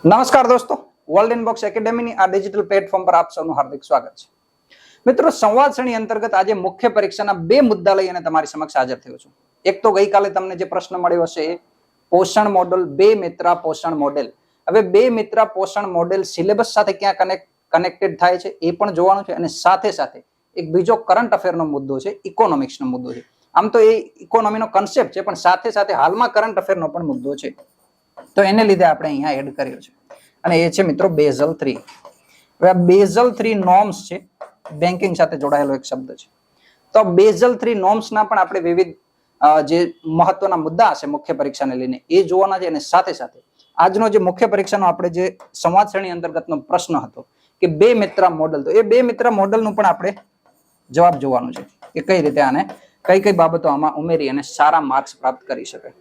નમસ્કાર દોસ્તો, world inbox એકેડેમીની આ ડિજિટલ પ્લેટફોર્મ પર આપ સૌનું હાર્દિક સ્વાગત છે. મિત્રો, સંવાદ શ્રેણી અંતર્ગત આજે મુખ્ય પરીક્ષાના બે મુદ્દા લઈ અને તમારી સમક્ષ હાજર થયો છું. એક તો ગઈકાલે તમને જે પ્રશ્ન મળ્યો હશે એ પોષણ મોડેલ, બે મિત્રા પોષણ મોડેલ. હવે બે મિત્રા પોષણ મોડેલ સિલેબસ સાથે ક્યાં કનેક્ટેડ થાય છે એ પણ જોવાનું છે, અને સાથે સાથે એક બીજો કરંટ અફેરનો મુદ્દો છે, ઇકોનોમિક્સનો મુદ્દો છે. આમ તો એ ઇકોનોમીનો કન્સેપ્ટ છે, પણ સાથે સાથે હાલમાં કરંટ અફેરનો પણ મુદ્દો છે. તો એને લીધે આપણે અહીંયા એડ કર્યો છે, અને એ છે મિત્રો બેઝલ 3. હવે આ બેઝલ 3 નોર્મ્સ છે, બેન્કિંગ સાથે જોડાયેલો એક શબ્દ છે. તો બેઝલ 3 નોર્મ્સના પણ આપણે વિવિધ જે મહત્વના મુદ્દા હશે મુખ્ય પરીક્ષાને લઈને એ જોવાના છે, અને સાથે સાથે આજનો જે મુખ્ય પરીક્ષાનો આપણે જે સંવાદ શ્રેણી અંતર્ગતનો પ્રશ્ન હતો કે બે મિત્રા મોડેલ, તો એ બે મિત્રા મોડેલનું પણ આપણે જવાબ જોવાનું છે કે કઈ રીતે આને કઈ કઈ બાબતો આમાં ઉમેરી અને સારા માર્ક્સ પ્રાપ્ત કરી શકાય.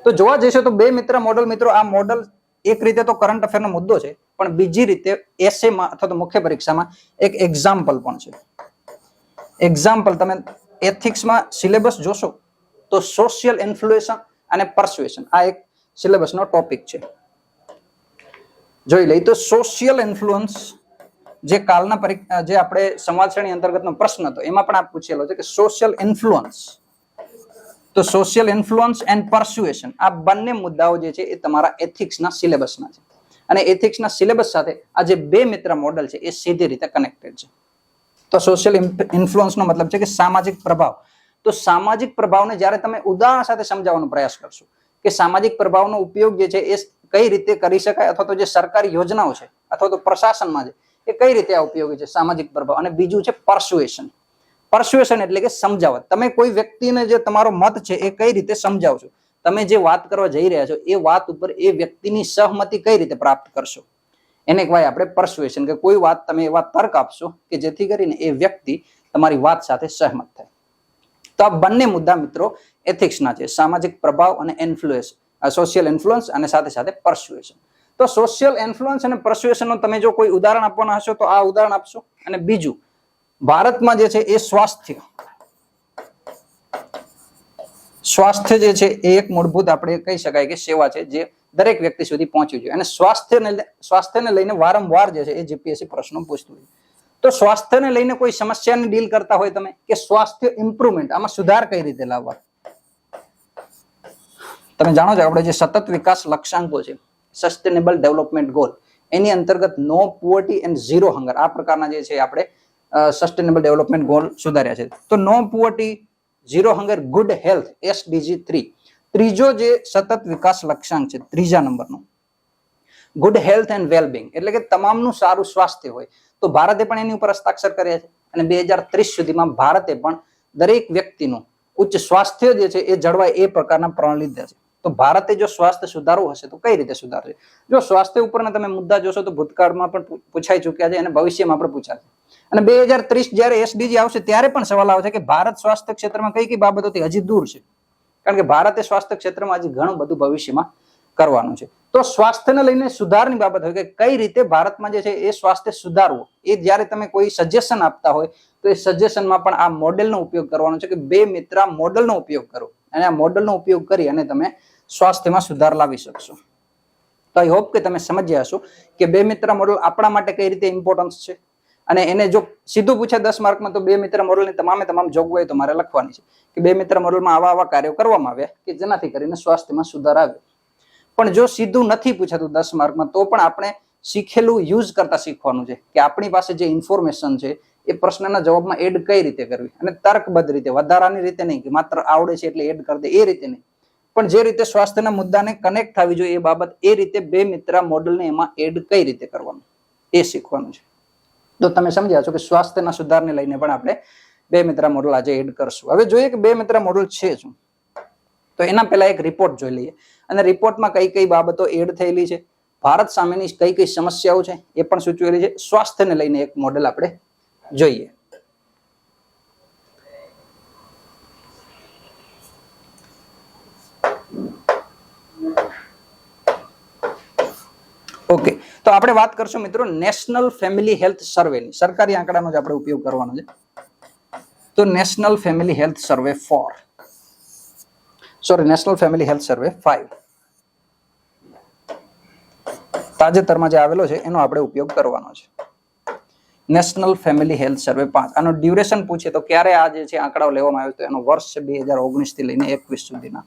તો જોવા જઈશું તો બે મિત્રા મોડેલ, મિત્રો આ મોડેલ એક રીતે તો કરંટ અફેરનો મુદ્દો છે, પણ બીજી રીતે એસેમાં અથવા તો મુખ્ય પરીક્ષામાં એક એક્ઝામ્પલ પણ છે. એક્ઝામ્પલ તમે એથિક્સમાં સિલેબસ જોશો તો સોશિયલ ઇન્ફ્લુએશન અને પરસ્યુએશન આ એક સિલેબસનો ટોપિક છે. જોઈ લઈ તો સોશિયલ ઇન્ફ્લુઅન્સ જે કાલના જે આપણે સંવાદ શ્રેણી અંતર્ગતનો પ્રશ્ન હતો એમાં પણ આ પૂછેલો છે કે સોશિયલ ઇન્ફ્લુઅન્સ, તો સોશિયલ ઇન્ફ્લુઅન્સ એન્ડ પરસ્યુએશન આ બંને મુદ્દાઓ જે છે એ તમારા એથિક્સના સિલેબસના છે, અને એથિક્સના સિલેબસ સાથે આ જે બે મિત્ર મોડેલ છે એ સીધી રીતે કનેક્ટેડ છે. તો સોશિયલ ઇન્ફ્લુઅન્સનો મતલબ છે કે સામાજિક પ્રભાવ. તો સામાજિક પ્રભાવને જ્યારે તમે ઉદાહરણ સાથે સમજાવવાનો પ્રયાસ કરશો કે સામાજિક પ્રભાવનો ઉપયોગ જે છે એ કઈ રીતે કરી શકાય, અથવા તો જે સરકારી યોજનાઓ છે અથવા તો પ્રશાસનમાં છે એ કઈ રીતે આ ઉપયોગી છે સામાજિક પ્રભાવ. અને બીજું છે પરસ્યુએશન. પરસ્યુએશન એટલે કે સમજાવટ. તમે કોઈ વ્યક્તિને જે તમારો મત છે એ કઈ રીતે સમજાવશો, તમે જે વાત કરવા જઈ રહ્યા છો એ વાત ઉપર એ વ્યક્તિની સહમતિ કઈ રીતે પ્રાપ્ત કરશો, એને કહેવાય આપણે પરસ્યુએશન. કે કોઈ વાત તમે એવા તર્ક આપશો કે જેથી કરીને એ વ્યક્તિ તમારી વાત સાથે સહમત થાય. તો આ બંને મુદ્દા મિત્રો એથિક્સના છે, સામાજિક પ્રભાવ અને ઇન્ફ્લુઅન્સ, સોશિયલ ઇન્ફ્લુઅન્સ અને સાથે સાથે પરસ્યુએશન. તો સોશિયલ ઇન્ફ્લુઅન્સ અને પરસ્યુએશનનો તમે જો કોઈ ઉદાહરણ આપવાના હશો તો આ ઉદાહરણ આપશો. અને બીજું, ભારતમાં જે છે એ સ્વાસ્થ્ય જે છે એ એક મૂળભૂત આપણે કહી શકાય કે સેવા છે જે દરેક વ્યક્તિ સુધી પહોંચવી જોઈએ, અને સ્વાસ્થ્યને લઈને વારંવાર જે છે એ જીપીએસસી પ્રશ્નો પૂછતું હોય. તો સ્વાસ્થ્યને લઈને કોઈ સમસ્યાને ડીલ કરતા હોય તમે કે સ્વાસ્થ્ય ઇમ્પ્રુવમેન્ટ, આમાં સુધાર કઈ રીતે લાવવા. તમે જાણો છો આપણે જે સતત વિકાસ લક્ષ્યાંકો છે, સસ્ટેનેબલ ડેવલપમેન્ટ ગોલ, એની અંતર્ગત નો પોવર્ટી એન્ડ ઝીરો હંગર આ પ્રકારના જે છે આપણે સસ્ટેનેબલ ડેવલપમેન્ટ ગોલ સુધાર્યા છે. તો no poverty, zero hunger, good health, SDG 3. ત્રીજો જે સતત વિકાસ લક્ષ્યાંક છે, ત્રીજા નંબરનો ગુડ હેલ્થ એન્ડ વેલબિંગ, એટલે કે તમામનું સારું સ્વાસ્થ્ય હોય. તો ભારતે પણ એની ઉપર હસ્તાક્ષર કર્યા છે, અને 2030 સુધીમાં ભારતે પણ દરેક વ્યક્તિનું ઉચ્ચ સ્વાસ્થ્ય જે છે એ જળવાય એ પ્રકારના પ્રણ લીધા છે. તો ભારતે જો સ્વાસ્થ્ય સુધારવું હશે તો કઈ રીતે સુધારશે. જો સ્વાસ્થ્ય ઉપરના તમે મુદ્દા જોશો તો ભૂતકાળમાં પણ પૂછાઈ ચુક્યા છે અને ભવિષ્યમાં પણ પૂછાશે. અને 2030 જ્યારે SDG આવશે ત્યારે પણ સવાલ આવશે કે ભારત સ્વાસ્થ્ય ક્ષેત્રમાં કઈ કઈ બાબતોથી હજી દૂર છે, કારણ કે ભારતે સ્વાસ્થ્ય ક્ષેત્રમાં હજી ઘણું બધું ભવિષ્યમાં કરવાનું છે. તો સ્વાસ્થ્યને લઈને સુધારની બાબત હોય કે કઈ રીતે ભારતમાં જે છે એ સ્વાસ્થ્ય સુધારવું, એ જ્યારે તમે કોઈ સજેશન આપતા હોય તો એ સજેશનમાં પણ આ મોડેલનો ઉપયોગ કરવાનો છે કે બે મિત્રા મોડેલનો ઉપયોગ કરો, અને આ મોડેલનો ઉપયોગ કરી અને તમે સ્વાસ્થ્યમાં સુધાર લાવી શકશો. તો આઈ હોપ કે તમે સમજ્યા હશો કે બે મિત્ર મોડેલ આપણા માટે કઈ રીતે ઇમ્પોર્ટન્સ છે. અને એને જો સીધું પૂછે 10 માર્કમાં તો બે મિત્ર મોડેલની તમામ જોગવાઈ તમારે લખવાની છે કે બે મિત્ર મોડેલમાં આવા કાર્યો કરવામાં આવ્યા કે જેનાથી કરીને સ્વાસ્થ્યમાં સુધાર આવે. પણ જો સીધું નથી પૂછાતું 10 માર્કમાં તો પણ આપણે શીખેલું યુઝ કરતા શીખવાનું છે કે આપણી પાસે જે ઇન્ફોર્મેશન છે એ પ્રશ્નના જવાબમાં એડ કઈ રીતે કરવી, અને તર્કબદ્ધ રીતે, વધારાની રીતે નહીં કે માત્ર આવડે છે એટલે એડ કરી દે એ રીતે નહીં, પણ જે રીતે સ્વાસ્થ્યના મુદ્દાને કનેક્ટ થવી જોઈએ એ બાબત, એ રીતે બે મિત્ર મોડેલને એમાં એડ કઈ રીતે કરવાનું એ શીખવાનું છે. તો તમે સમજ્યા છો કે સ્વાસ્થ્યના સુધારને લઈને પણ આપણે બે મિત્ર મોડેલ આજે એડ કરશું. હવે જોઈએ કે બે મિત્ર મોડેલ છે શું. તો એના પહેલા એક રિપોર્ટ જોઈ લઈએ, અને રિપોર્ટમાં કઈ કઈ બાબતો એડ થયેલી છે, ભારત સામેની કઈ કઈ સમસ્યાઓ છે એ પણ સૂચવેલી છે. સ્વાસ્થ્યને લઈને એક મોડેલ આપણે જોઈએ. ઓકે, તો આપણે વાત કરશું મિત્રો નેશનલ ફેમિલી હેલ્થ સર્વેની. સરકારી આંકડાનો જ આપણે ઉપયોગ કરવાનો છે. તો નેશનલ ફેમિલી હેલ્થ સર્વે 5. તાજેતરમાં જે આવેલો છે એનો આપણે ઉપયોગ કરવાનો છે. નેશનલ ફેમિલી હેલ્થ સર્વે 5. આનો ડ્યુરેશન પૂછે તો ક્યારે આ જે છે આંકડાઓ લેવામાં આવ્યો તો એનો વર્ષ છે 2019 થી લઈને 21 સુધીના.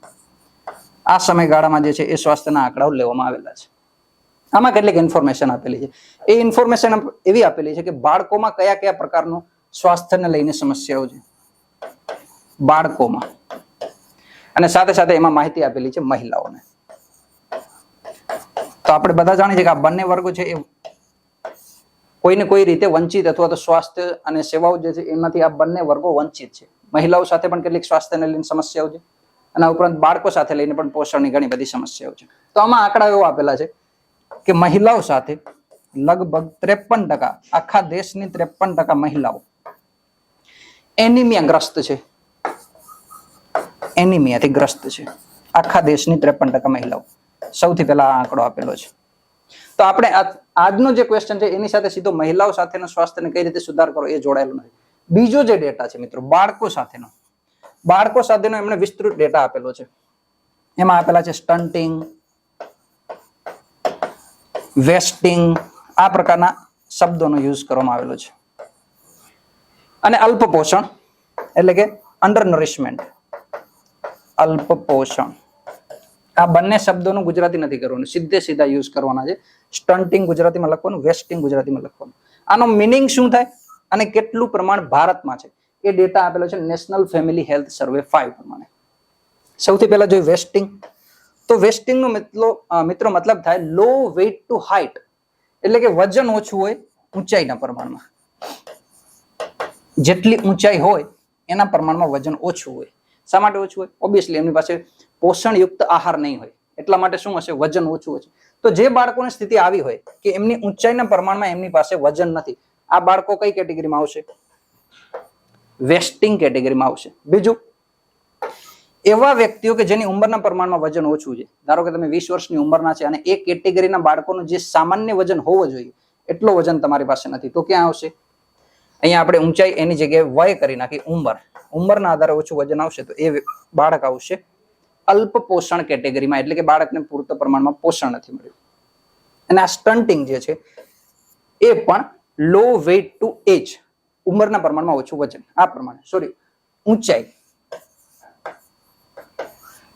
આ સમયગાળામાં જે છે એ સ્વાસ્થ્યના આંકડાઓ લેવામાં આવેલા છે. આમાં કેટલીક ઇન્ફોર્મેશન આપેલી છે. એ ઇન્ફોર્મેશન એવી આપેલી છે કે બાળકોમાં કયા કયા પ્રકારનું સ્વાસ્થ્યને લઈને સમસ્યાઓ છે બાળકોમાં, અને સાથે સાથે એમાં માહિતી આપેલી છે મહિલાઓને. તો આપણે બધા જાણીએ છીએ કે આ બંને વર્ગો છે એ કોઈને કોઈ રીતે વંચિત અથવા તો સ્વાસ્થ્ય અને સેવાઓ જે છે એમાંથી આ બંને વર્ગો વંચિત છે. મહિલાઓ સાથે પણ કેટલીક સ્વાસ્થ્યને લઈને સમસ્યાઓ છે, અને ઉપરાંત બાળકો સાથે લઈને પણ પોષણની ઘણી બધી સમસ્યાઓ છે. તો આમાં આંકડા એવો આપેલા છે કે મહિલાઓ સાથે લગભગ 53%, આખા દેશની 53% મહિલાઓ એનિમિયા ગ્રસ્ત છે. એનિમિયાથી ગ્રસ્ત છે આખા દેશની 53% મહિલાઓ. સૌથી પહેલા આ આંકડો આપેલો છે. તો આપણે આજનો જે ક્વેશ્ચન છે એની સાથે સીધો મહિલાઓ સાથેનો સ્વાસ્થ્યને કઈ રીતે સુધાર કરો એ જોડાયેલો નથી. બીજો જે ડેટા છે મિત્રો બાળકો સાથેનો એમણે વિસ્તૃત ડેટા આપેલો છે. એમાં આપેલા છે સ્ટન્ટિંગ, વેસ્ટિંગ, આ પ્રકારના શબ્દોનો યુઝ કરવામાં આવેલો છે. અને અલ્પ પોષણ એટલે કે અંડર નરિશમેન્ટ, અલ્પ પોષણ, આ બંને શબ્દોનું ગુજરાતી નથી કરવાનું, સીધા યુઝ કરવાના છે. સ્ટન્ટિંગ ગુજરાતીમાં લખવાનું, વેસ્ટિંગ ગુજરાતીમાં લખવાનું. આનો મિનિંગ શું થાય અને કેટલું પ્રમાણ ભારતમાં છે એ ડેટા આપેલો છે નેશનલ ફેમિલી હેલ્થ સર્વે 5 પ્રમાણે. સૌથી પહેલા જોઈએ વેસ્ટિંગ. તો વેસ્ટિંગ નો મિત્રો મતલબ થાય લો વેઇટ ટુ હાઇટ, એટલે કે વજન ઓછું હોય ઊંચાઈના પ્રમાણમાં. જેટલી ઊંચાઈ હોય એના પ્રમાણમાં વજન ઓછું હોય. શા માટે ઓછું હોય? ઓબ્વિયસલી એમની પાસે પોષણયુક્ત આહાર નહીં હોય, એટલા માટે શું હશે? વજન ઓછું હશે. તો જે બાળકોની સ્થિતિ આવી હોય કે એમની ઊંચાઈના પ્રમાણમાં એમની પાસે વજન નથી, આ બાળકો કઈ કેટેગરીમાં આવશે? વેસ્ટિંગ કેટેગરીમાં આવશે. બીજું, એવા વ્યક્તિઓ કે જેની ઉંમરના પ્રમાણમાં વજન ઓછું છે, ધારો કે તમે 20 વર્ષની ઉંમરના છે અને એ કેટેગરીના બાળકોનું જે સામાન્ય વજન હોવો જોઈએ એટલો વજન તમારી પાસે નથી, તો ક્યાં આવશે? અહીંયા આપણે ઊંચાઈ એની જગ્યાએ વય કરી નાખી, ઉંમરના આધારે ઓછું વજન આવશે તો એ બાળક આવશે અલ્પ પોષણ કેટેગરીમાં, એટલે કે બાળકને પૂરતા પ્રમાણમાં પોષણ નથી મળ્યું. અને આ સ્ટન્ટિંગ જે છે એ પણ લો વેઇટ ટુ એજ, ઉંમરના પ્રમાણમાં ઓછું વજન, આ પ્રમાણે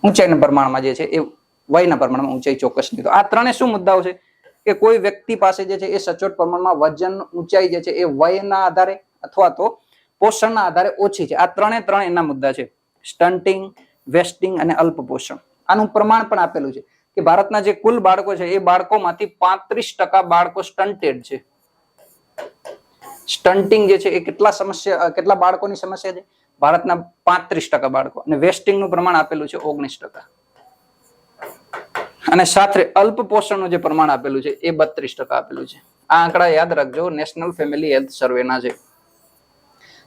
ઊંચાઈના પ્રમાણમાં જે છે એ વયના પ્રમાણમાં ઊંચાઈ ચોક્કસ નહીં. તો આ ત્રણે શું મુદ્દાઓ છે કે કોઈ વ્યક્તિ પાસે જે છે એ સચોટ પ્રમાણમાં વજન, ઊંચાઈ જે છે એ વયના આધારે અથવા તો પોષણના આધારે ઓછી છે. આ ત્રણ એના મુદ્દા છે, સ્ટન્ટિંગ, વેસ્ટિંગ અને અલ્પ પોષણ. આનું પ્રમાણ પણ આપેલું છે કે ભારતના જે કુલ બાળકો છે એ બાળકોમાંથી 35% બાળકો સ્ટન્ટેડ છે. સ્ટન્ટિંગ જે છે એ કેટલા બાળકોની સમસ્યા છે? ભારતના 35% બાળકો. અને વેસ્ટિંગ નું પ્રમાણ આપેલું છે 19%. અને સાથે અલ્પ પોષણનું જે પ્રમાણ આપેલું છે એ 32% આપેલું છે. આ આંકડા યાદ રાખજો, નેશનલ ફેમિલી હેલ્થ સર્વેના છે.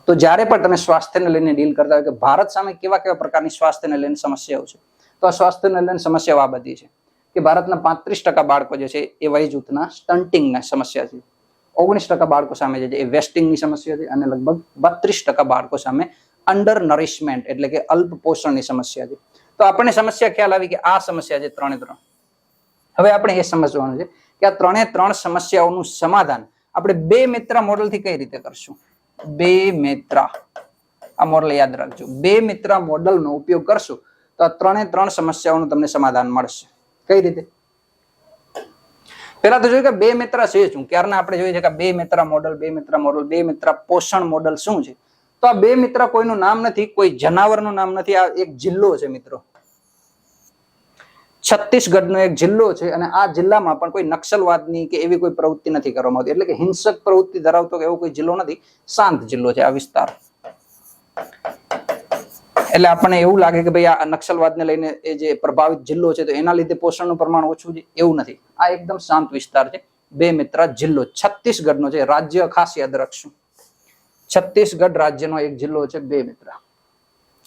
તો જ્યારે પણ તમે સ્વાસ્થ્યને લઈને ડીલ કરતા હોય કે ભારત સામે કેવા કેવા પ્રકારની સ્વાસ્થ્યને લઈને સમસ્યાઓ છે, તો આ સ્વાસ્થ્યને લઈને સમસ્યાઓ આ બધી છે કે ભારતના 35% બાળકો જે છે એ વય જૂથના સ્ટન્ટિંગના સમસ્યા છે, 19% બાળકો સામે જે છે એ વેસ્ટિંગની સમસ્યા છે, અને લગભગ 32% બાળકો સામે અંડર નરિશમેન્ટ એટલે કે અલ્પ પોષણની સમસ્યા છે. તો આપણને સમસ્યા ખ્યાલ આવી કે આ સમસ્યા છે 3. હવે આપણે એ સમજવાનું છે કે આ 3 સમસ્યાઓનું સમાધાન આપણે 2 મિત્ર મોડેલથી કઈ રીતે કરશું. 2 મિત્ર, આ મોડેલ યાદ રાખજો. 2 મિત્ર મોડેલનો ઉપયોગ કરશું તો આ 3 સમસ્યાઓનું તમને સમાધાન મળશે. કઈ રીતે? પેલા તો જોઈએ કે 2 મિત્ર છે શું. ક્યારના આપણે જોઈએ છે કે 2 મિત્ર મોડેલ, 2 મિત્ર મોડેલ, 2 મિત્ર પોષણ મોડેલ શું છે? તો આ 2 મિત્ર કોઈનું નામ નથી, કોઈ જનાવરનું નામ નથી, આ એક જિલ્લો છે મિત્રો. છત્તીસગઢનો એક જિલ્લો છે, અને આ જિલ્લામાં પણ કોઈ નક્સલવાદની કે એવી કોઈ પ્રવૃત્તિ નથી કરવામાં આવતી, એટલે કે હિંસક પ્રવૃત્તિ ધરાવતો એવો કોઈ જિલ્લો નથી, શાંત જિલ્લો છે આ વિસ્તાર. એટલે આપણને એવું લાગે કે ભાઈ આ નક્સલવાદને લઈને એ જે પ્રભાવિત જિલ્લો છે તો એના લીધે પોષણનું પ્રમાણ ઓછું છે, એવું નથી. આ એકદમ શાંત વિસ્તાર છે. 2 મિત્ર જિલ્લો છત્તીસગઢનો છે, રાજ્ય ખાસ યાદ રાખશું. છત્તીસગઢ રાજ્યનો એક જિલ્લો છે 2 મિત્ર.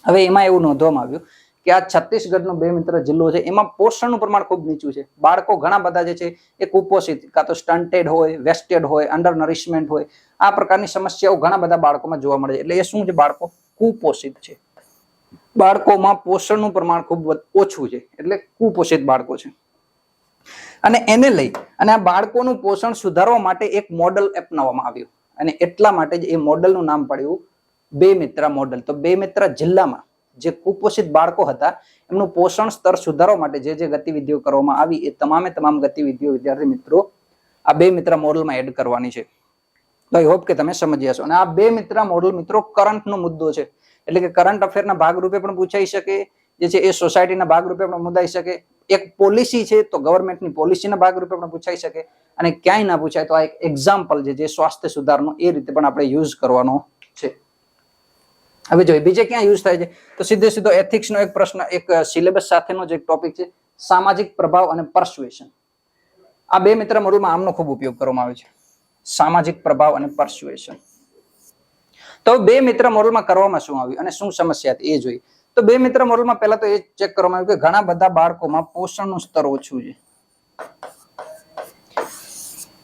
હવે એમાં એવું નોંધવામાં આવ્યું કે આ છત્તીસગઢનો 2 મિત્ર જિલ્લો છે એમાં પોષણનું પ્રમાણ ખૂબ નીચું છે. બાળકો ઘણા બધા જે છે એ કુપોષિત, કાં તો સ્ટન્ટેડ હોય, વેસ્ટેડ હોય, અંડર નરિશમેન્ટ હોય, આ પ્રકારની સમસ્યાઓ ઘણા બધા બાળકોમાં જોવા મળે છે. એટલે એ શું છે? બાળકો કુપોષિત છે. બાળકોમાં પોષણનું પ્રમાણ ખૂબ ઓછું છે, એટલે કુપોષિત બાળકો છે. અને એને લઈ અને આ બાળકોનું પોષણ સુધારવા માટે એક મોડલ અપનાવવામાં આવ્યું અને એટલા માટે જ એ મોડલનું નામ પડ્યું બેમિત્રા મોડલ. તો બેમિત્રા જિલ્લામાં જે કુપોષિત બાળકો હતા એમનું પોષણ સ્તર સુધારવા માટે જે જે ગતિવિધિઓ કરવામાં આવી એ તમામ ગતિવિધિઓ વિદ્યાર્થી મિત્રો આ બેમિત્રા મોડલમાં એડ કરવાની છે. તો આઈ હોપ કે તમે સમજી હશો. અને આ બેમિત્રા મોડલ મિત્રો કરંટનો મુદ્દો છે, એટલે કે કરંટ અફેરના ભાગરૂપે પણ પૂછાઈ શકે, જે છે એ સોસાયટીના ભાગરૂપે પણ મુદાઈ શકે, એક પોલિસી છે તો ગવર્મેન્ટની પોલિસીના ભાગરૂપે પણ પૂછાઈ શકે, અને ક્યાંય ના પૂછાય તો આ એક એક્ઝામ્પલ છે જે સ્વાસ્થ્ય સુધારનો એ રીતે પણ આપણે યુઝ કરવાનો છે. હવે જોઈએ બીજે ક્યાં યુઝ થાય છે તો સીધો એથિક્સનો એક પ્રશ્ન, એક સિલેબસ સાથેનો જે ટોપિક છે સામાજિક પ્રભાવ અને પર્સ્યુએશન. આ બેમિત્રા મોડલમાં આમનો ખૂબ ઉપયોગ કરવામાં આવે છે, સામાજિક પ્રભાવ અને પર્સ્યુએશન. તો બેમિત્રા મોડલમાં કરવામાં શું આવ્યું અને શું સમસ્યા હતી એ જોઈએ. તો બેમિત્રા મોડલમાં પહેલા તો એ ચેક કરવામાં આવ્યું કે ઘણા બધા બાળકોમાં પોષણનું સ્તર ઓછું છે.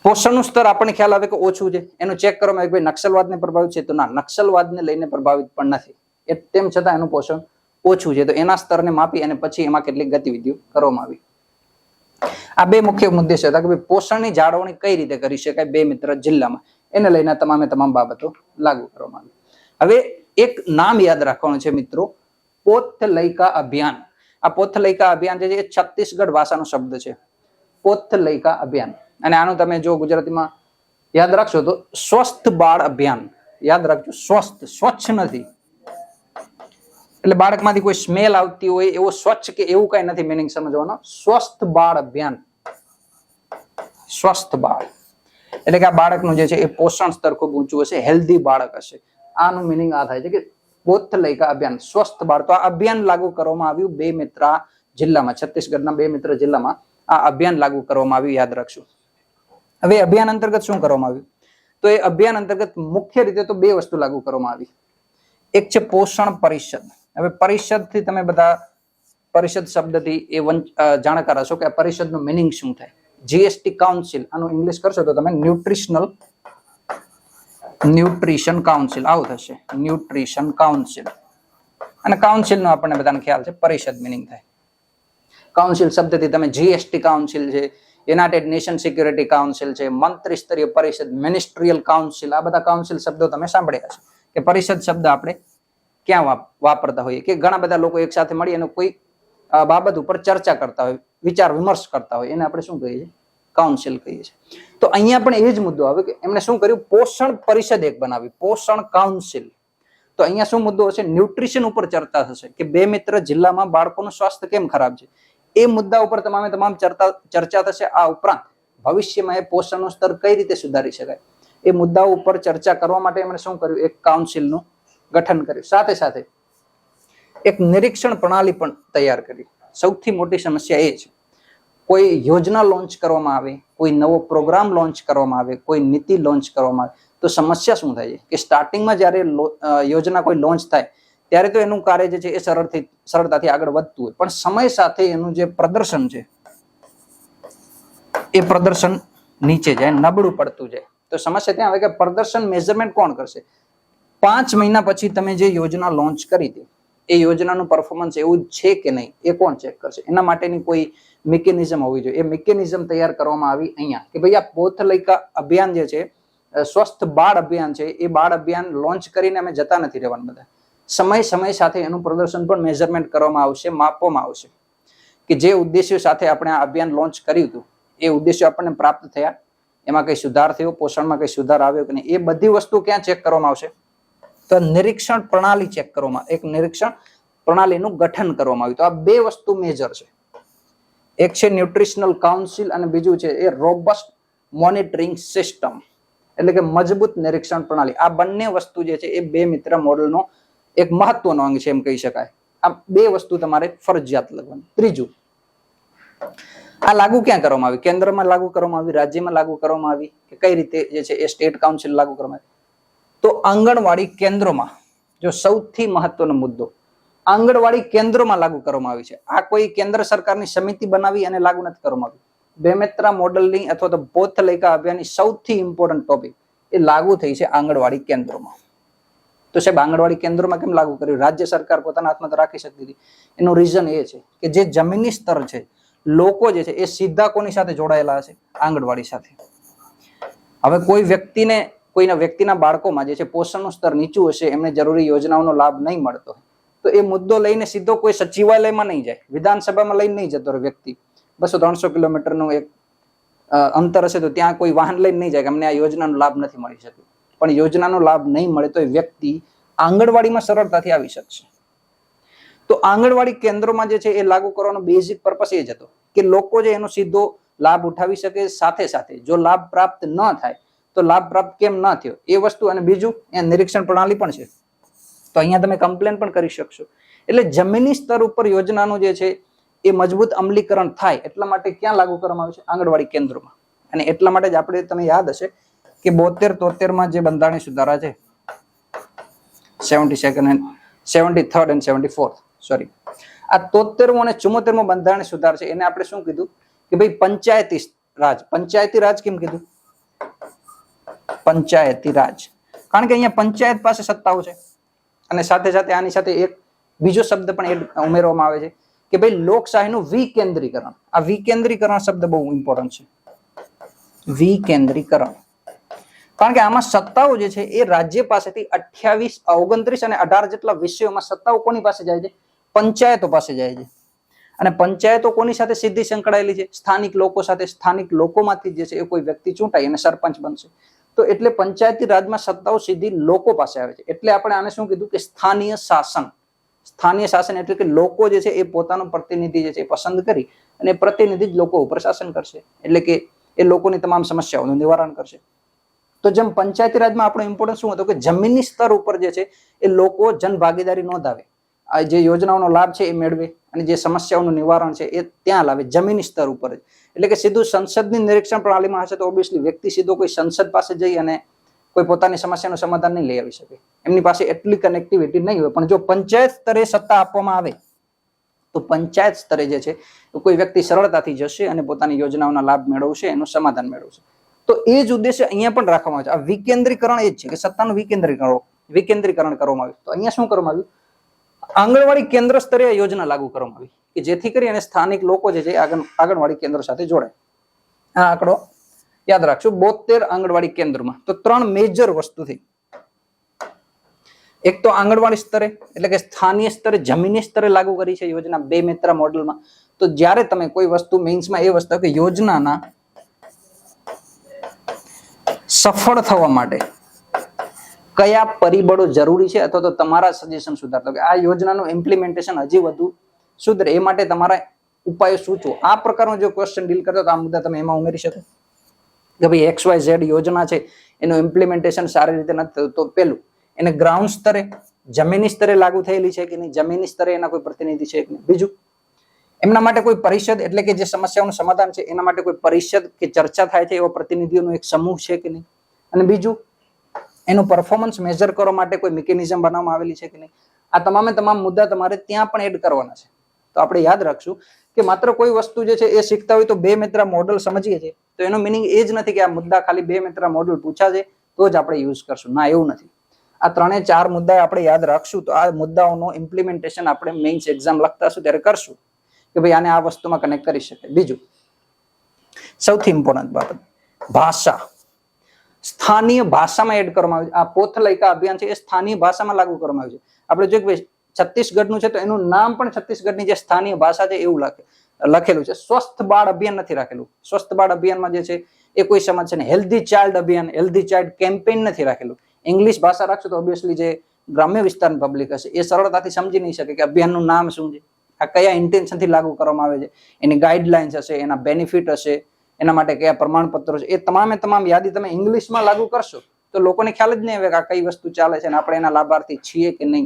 પોષણનું સ્તર આપણને ખ્યાલ આવે કે ઓછું છે, એનું ચેક કરવામાં આવે કે ભાઈ નક્સલવાદને પ્રભાવિત છે તો ના, નક્સલવાદને લઈને પ્રભાવિત પણ નથી, તેમ છતાં એનું પોષણ ઓછું છે. તો એના સ્તરને માપી અને પછી એમાં કેટલીક ગતિવિધિઓ કરવામાં આવી. આ બે મુખ્ય મુદ્દે હતા કે ભાઈ પોષણની જાળવણી કઈ રીતે કરી શકાય બેમિત્રા જિલ્લામાં, એને લઈને તમામ બાબતો લાગુ કરવામાં આવી. હવે એક નામ યાદ રાખવાનું છે મિત્રો, પોથલૈકા અભિયાન. આ પોથલૈકા અભિયાન જે છે એ છત્તીસગઢ ભાષાનો શબ્દ છે, પોથલૈકા અભિયાન. અને આનું તમે જો ગુજરાતીમાં યાદ રાખશો તો સ્વસ્થ બાળ અભિયાન. યાદ રાખજો, સ્વચ્છ નથી, એટલે બાળકમાંથી કોઈ સ્મેલ આવતી હોય એવો સ્વચ્છ કે એવું કઈ નથી મિનિંગ સમજવાનો. સ્વસ્થ બાળ અભિયાન, સ્વસ્થ બાળ એટલે કે આ બાળકનું જે છે એ પોષણ સ્તર ખૂબ ઊંચું હશે, હેલ્ધી બાળક હશે. આનું મિનિંગ આ થાય છે કે પોથલૈકા અભિયાન, સ્વસ્થ બાળ. તો આ અભિયાન લાગુ કરવામાં આવ્યું બેમિત્રા જિલ્લામાં, છત્તીસગઢના બેમિત્રા જિલ્લામાં આ અભિયાન લાગુ કરવામાં આવ્યું, યાદ રાખશું. હવે અભિયાન અંતર્ગત શું કરવામાં આવ્યું તો એ અભિયાન અંતર્ગત મુખ્ય રીતે તો બે વસ્તુ લાગુ કરવામાં આવી. એક છે પોષણ પરિષદ. હવે પરિષદ થી તમે બધા પરિષદ શબ્દથી એ જાણકાર હશો કે આ પરિષદનું મિનિંગ શું થાય. જીએસટી કાઉન્સિલ, આનું ઇંગ્લિશ કરશો તો તમે ન્યુટ્રિશન કાઉન્સિલ આવું થશે, ન્યુટ્રિશન કાઉન્સિલ. અને કાઉન્સિલ નો આપણને બધાને ખ્યાલ છે પરિષદ મિનિંગ થાય. કાઉન્સિલ શબ્દથી તમે જીએસટી કાઉન્સિલ છે, યુનાઇટેડ નેશન સિક્યુરિટી કાઉન્સિલ છે, મંત્રી સ્તરીય પરિષદ, મિનિસ્ટ્રીયલ કાઉન્સિલ, આ બધા કાઉન્સિલ શબ્દો તમે સાંભળ્યા હશે કે પરિષદ શબ્દ આપણે ક્યાં વાપરતા હોઈએ કે ઘણા બધા લોકો એક સાથે મળી અને કોઈ બાબત ઉપર ચર્ચા કરતા હોય, વિચાર વિમર્શ કરતા હોય, એને આપણે શું કહીએ છીએ, કાઉન્સિલ કહીએ છીએ. તો અહીંયા પણ એ જ મુદ્દો આવે કે એમણે શું કર્યું, પોષણ પરિષદ એક બનાવી, પોષણ કાઉન્સિલ. તો અહીંયા શું મુદ્દો હશે, ન્યુટ્રિશન ઉપર ચર્ચા થશે કે બેમિત્રા જિલ્લામાં બાળકોનું સ્વાસ્થ્ય કેમ ખરાબ છે એ મુદ્દા ઉપર તમામ ચર્ચા થશે. આ ઉપરાંત ભવિષ્યમાં એ પોષણનું સ્તર કઈ રીતે સુધારી શકાય એ મુદ્દાઓ ઉપર ચર્ચા કરવા માટે એમણે શું કર્યું, એક કાઉન્સિલનું ગઠન કર્યું. સાથે સાથે એક નિરીક્ષણ પ્રણાલી પણ તૈયાર કરી. સૌથી મોટી સમસ્યા એ છે, કોઈ યોજના લોન્ચ કરવામાં આવે, કોઈ નવો પ્રોગ્રામ લોન્ચ કરવામાં આવે, કોઈ નીતિ લોન્ચ કરવામાં આવે તો સમસ્યા શું થાય છે કે સ્ટાર્ટિંગમાં જ્યારે યોજના કોઈ લોન્ચ થાય ત્યારે તો એનું કાર્ય જે છે એ સરળતાથી આગળ વધતું હોય, પણ સમય સાથે એનું જે પ્રદર્શન છે એ પ્રદર્શન નીચે જાય, નબળું પડતું જાય. તો સમસ્યા ત્યાં આવે કે પ્રદર્શન મેઝરમેન્ટ કોણ કરશે? 5 મહિના પછી તમે જે યોજના લોન્ચ કરી હતી એ યોજનાનું પરફોર્મન્સ એવું છે કે નહીં એ કોણ ચેક કરશે? એના માટેની કોઈ મિકેનિઝમ હોવી જોઈએ. એ મિકેનિઝમ તૈયાર કરવામાં આવી અહીંયા કે ભાઈ આ પોથલૈકા અભિયાન જે છે, સ્વસ્થ બાળ અભિયાન છે, એ બાળ અભિયાન લોન્ચ કરીને અમે જતા નથી રહેવાના બધા. સમય સાથે એનું પ્રદર્શન પણ મેઝરમેન્ટ કરવામાં આવશે, માપવામાં આવશે કે જે ઉદ્દેશ્યો સાથે આપણે આ અભિયાન લોન્ચ કર્યું હતું એ ઉદ્દેશ્યો આપણને પ્રાપ્ત થયા, એમાં કઈ સુધાર થયો, પોષણમાં કઈ સુધાર આવ્યો કે નહીં, એ બધી વસ્તુ ક્યાં ચેક કરવામાં આવશે? તો નિરીક્ષણ પ્રણાલી ચેક કરવામાં, એક નિરીક્ષણ પ્રણાલીનું ગઠન કરવામાં આવ્યું. તો આ બે વસ્તુ મેજર છે, એક છે ન્યુટ્રિશનલ કાઉન્સિલ અને બીજું છે એ રોબસ્ટ મોનિટરિંગ સિસ્ટમ, એટલે કે મજબૂત નિરીક્ષણ પ્રણાલી. આ બંને વસ્તુ જે છે એ બેમિત્રા મોડેલનો એક મહત્વનો અંગ છે એમ કહી શકાય. આ બે વસ્તુ તમારે ફરજિયાત લખવાની. ત્રીજું, આ લાગુ ક્યાં કરવામાં આવી? કેન્દ્રમાં લાગુ કરવામાં આવી, રાજ્યમાં લાગુ કરવામાં આવી કે કઈ રીતે જે છે એ સ્ટેટ કાઉન્સિલ લાગુ કરવામાં આવી? તો આંગણવાડી કેન્દ્રોમાં, જો સૌથી મહત્વનો મુદ્દો, આંગણવાડી કેન્દ્રોમાં લાગુ કરવામાં આવી છે. આ કોઈ કેન્દ્ર સરકારની સમિતિ બનાવી અને લાગુ નથી કરવામાં આવી. બેમિત્રા મોડેલની અથવા તો પોથલૈકા અભિયાનની સૌથી ઇમ્પોર્ટન્ટ ટોપિક એ લાગુ થઈ છે આંગણવાડી કેન્દ્રોમાં. તો સાહેબ આંગણવાડી કેન્દ્રોમાં કેમ લાગુ કર્યું? રાજ્ય સરકાર પોતાના હાથમાં તો રાખી શકતી હતી. એનું રીઝન એ છે કે જે જમીની સ્તર છે, લોકો જે છે એ સીધા કોની સાથે જોડાયેલા હશે? આંગણવાડી સાથે. હવે કોઈના વ્યક્તિના બાળકોમાં જે છે પોષણનું સ્તર નીચું હશે, એમને જરૂરી યોજનાઓનો લાભ નહીં મળતો હોય, તો એ મુદ્દો લઈને સીધો કોઈ સચિવાલયમાં નહીં જાય, વિધાનસભામાં લઈને નહીં જતો રહે વ્યક્તિ. 200-300 કિલોમીટરનું એક અંતર હશે તો ત્યાં કોઈ વાહન લઈને નહીં જાય કે અમને આ યોજનાનો લાભ નથી મળી શકે. પણ યોજનાનો લાભ નહીં મળે તો એ વ્યક્તિ આંગણવાડીમાં સરળતાથી આવી શકશે. તો આંગણવાડી કેન્દ્રોમાં જે છે એ લાગુ કરવાનો બેઝિક પર્પસ એ જ હતો કે લોકો જે એનો સીધો લાભ ઉઠાવી શકે, સાથે સાથે જો લાભ પ્રાપ્ત ન થાય તો લાભ પ્રાપ્ત કેમ ન થયો એ વસ્તુ. અને બીજું એ નિરીક્ષણ પ્રણાલી પણ છે, તો અહીંયા તમે કમ્પ્લેન પણ કરી શકશો. એટલે જમીની સ્તર ઉપર યોજનાનું જે છે એ મજબૂત અમલીકરણ થાય એટલા માટે ક્યાં લાગુ કરવામાં આવે છે? આંગણવાડી કેન્દ્રોમાં. અને એટલા માટે જ આપણે, તમે યાદ હશે કે 72-73 જે બંધારણીય સુધારા છે, 72nd and 73rd and 74th, sorry, આ 73મો અને 74મો બંધારણીય સુધાર છે, એને આપણે શું કીધું કે ભાઈ પંચાયતી રાજ. પંચાયતી રાજ કેમ કીધું? પંચાયતી રાજ કારણ કે અહીંયા પંચાયત પાસે સત્તાઓ છે. અને સાથે સાથે આની સાથે એક બીજો શબ્દ પણ ઉમેરવામાં આવે છે કે ભાઈ લોકશાહીનું વિકેન્દ્રીકરણ. આ વિકેન્દ્રીકરણ શબ્દ બહુ ઇમ્પોર્ટન્ટ છે. વિકેન્દ્રીકરણ કારણ કે આમાં સત્તાઓ જે છે એ રાજ્ય પાસેથી 28, 29 અને 18 જેટલા વિષયોમાં સત્તાઓ કોની પાસે જાય છે? પંચાયતો પાસે જાય છે. અને પંચાયતો કોની સાથે સીધી સંકળાયેલી છે? સ્થાનિક લોકો સાથે. સ્થાનિક લોકોમાંથી જે છે એ કોઈ વ્યક્તિ ચૂંટાય અને સરપંચ બનશે. તો એટલે પંચાયતી રાજમાં સત્તાઓ સીધી લોકો પાસે આવે છે. એટલે આપણે આને શું કીધું કે સ્થાનીય શાસન. સ્થાનીય શાસન એટલે કે લોકો જે છે એ પોતાનો પ્રતિનિધિ જે છે એ પસંદ કરી અને પ્રતિનિધિ જ લોકો ઉપર શાસન કરશે. એટલે કે એ લોકોની તમામ સમસ્યાઓનું નિવારણ કરશે. તો જેમ પંચાયતી રાજમાં આપણો ઇમ્પોર્ટન્સ શું હતો કે જમીની સ્તર ઉપર જે છે એ લોકો જનભાગીદારી નોંધાવે, આ જે યોજનાઓનો લાભ છે એ મેળવે અને જે સમસ્યાઓનું નિવારણ છે એ ત્યાં લાવે, જમીની સ્તર ઉપર જ. એટલે કે સીધું સંસદની નિરીક્ષણ પ્રણાલીમાં હશે તો ઓબ્વિયસલી વ્યક્તિ સીધો કોઈ સંસદ પાસે જઈ અને કોઈ પોતાની સમસ્યાનું સમાધાન નહીં લઈ આવી શકે. એમની પાસે એટલી કનેક્ટિવિટી નહીં હોય. પણ જો પંચાયત સ્તરે સત્તા આપવામાં આવે તો પંચાયત સ્તરે જે છે કોઈ વ્યક્તિ સરળતાથી જશે અને પોતાની યોજનાઓના લાભ મેળવશે, એનું સમાધાન મેળવશે. તો એ જ ઉદ્દેશ્ય અહીંયા પણ રાખવામાં આવે છે. આ વિકેન્દ્રીકરણ એ જ છે કે સત્તાનું વિકેન્દ્રીકરણ કરવામાં આવ્યું. તો અહીંયા શું કરવામાં આવ્યું? આંગણવાડી કેન્દ્ર સ્તરે યોજના લાગુ કરવામાં આવી કે જેથી કરી અને સ્થાનિક લોકો જે છે આંગણવાડી કેન્દ્ર સાથે જોડાય. આ આંકડો યાદ રાખજો. 72 આંગણવાડી કેન્દ્રમાં તો 3 મેજર વસ્તુ થઈ. એક તો આંગણવાડી સ્તરે એટલે કે સ્થાનીય સ્તરે, જમીની સ્તરે લાગુ કરી છે યોજના 2 મિત્ર મોડેલમાં. તો જ્યારે તમે કોઈ વસ્તુ મેઇન્સમાં એ વસ્તુ કે યોજનાના સફળ થવા માટે કયા પરિબળો જરૂરી છે અથવા તો તમારા સજેશન સુધારતો કે આ યોજનાનું ઇમ્પ્લિમેન્ટેશન હજી વધુ સુધરે એ માટે તમારા ઉપાયો સૂચવો. આ પ્રકારનો જો ક્વેશ્ચન ડીલ કરતો તો આ મુદ્દા તમે એમાં ઉમેરી શકો કે ભાઈ XYZ યોજના છે એનું ઇમ્પ્લિમેન્ટેશન સારી રીતે નથી થયું. તો પેલું એને ગ્રાઉન્ડ સ્તરે, જમીની સ્તરે લાગુ થયેલી છે કે નહીં, જમીની સ્તરે એના કોઈ પ્રતિનિધિ છે કે નહીં. બીજું, એમના માટે કોઈ પરિષદ એટલે કે જે સમસ્યાઓનું સમાધાન છે એના માટે કોઈ પરિષદ કે ચર્ચા થાય છે એવા પ્રતિનિધિઓનો એક સમૂહ છે કે નહીં. અને બીજું, એનું પરફોર્મન્સ મેજર કરવા માટે કોઈ મિકેનિઝમ બનાવવામાં આવેલી છે કે નહીં. આ તમામે તમામ મુદ્દા તમારે ત્યાં પણ એડ કરવાના છે. તો આપણે યાદ રાખશું કે માત્ર કોઈ વસ્તુ જે છે એ શીખતા હોય તો 2 મિત્ર મોડેલ સમજીએ છીએ તો એનો મિનિંગ એ જ નથી કે આ મુદ્દા ખાલી 2 મિત્ર મોડેલ પૂછા છે તો જ આપણે યુઝ કરશું. ના, એવું નથી. આ 3-4 મુદ્દા આપણે યાદ રાખશું તો આ મુદ્દાઓનો ઇમ્પ્લિમેન્ટેશન આપણે મેઇન્સ એક્ઝામ લખતા હશું ત્યારે કરશું કે ભાઈ આને આ વસ્તુમાં કનેક્ટ કરી શકે. બીજું, સૌથી ઇમ્પોર્ટન્ટ બાબત, ભાષા. સ્થાનીય ભાષામાં એડ કરવામાં આવ્યું છે. આ પોથલયકા અભિયાન છે એ સ્થાનીય ભાષામાં લાગુ કરવામાં આવ્યું છે. આપણે જો કે છત્તીસગઢનું છે તો એનું નામ પણ છત્તીસગઢની જે સ્થાનીય ભાષા છે એવું લખેલું છે. સ્વસ્થ બાળ અભિયાન નથી રાખેલું. સ્વસ્થ બાળ અભિયાનમાં જે છે એ કોઈ સમાજ છે ને હેલ્ધી ચાઇલ્ડ અભિયાન, હેલ્ધી ચાઇલ્ડ કેમ્પેઇન નથી રાખેલું. ઇંગ્લિશ ભાષા રાખશો તો ઓબ્વિયસલી જે ગ્રામ્ય વિસ્તારની પબ્લિક હશે એ સરળતાથી સમજી નહીં શકે કે અભિયાનનું નામ શું છે, આ કયા ઇન્ટેન્શનથી લાગુ કરવામાં આવે છે, એની ગાઈડલાઇન્સ હશે, એના બેનિફિટ હશે, એના માટે કયા પ્રમાણપત્રો છે, એ તમામે તમામ યાદી તમે ઇંગ્લિશમાં લાગુ કરશો તો લોકોને ખ્યાલ જ નહીં આવે કે આ કઈ વસ્તુ ચાલે છે અને આપણે એના લાભાર્થી છીએ કે નહીં,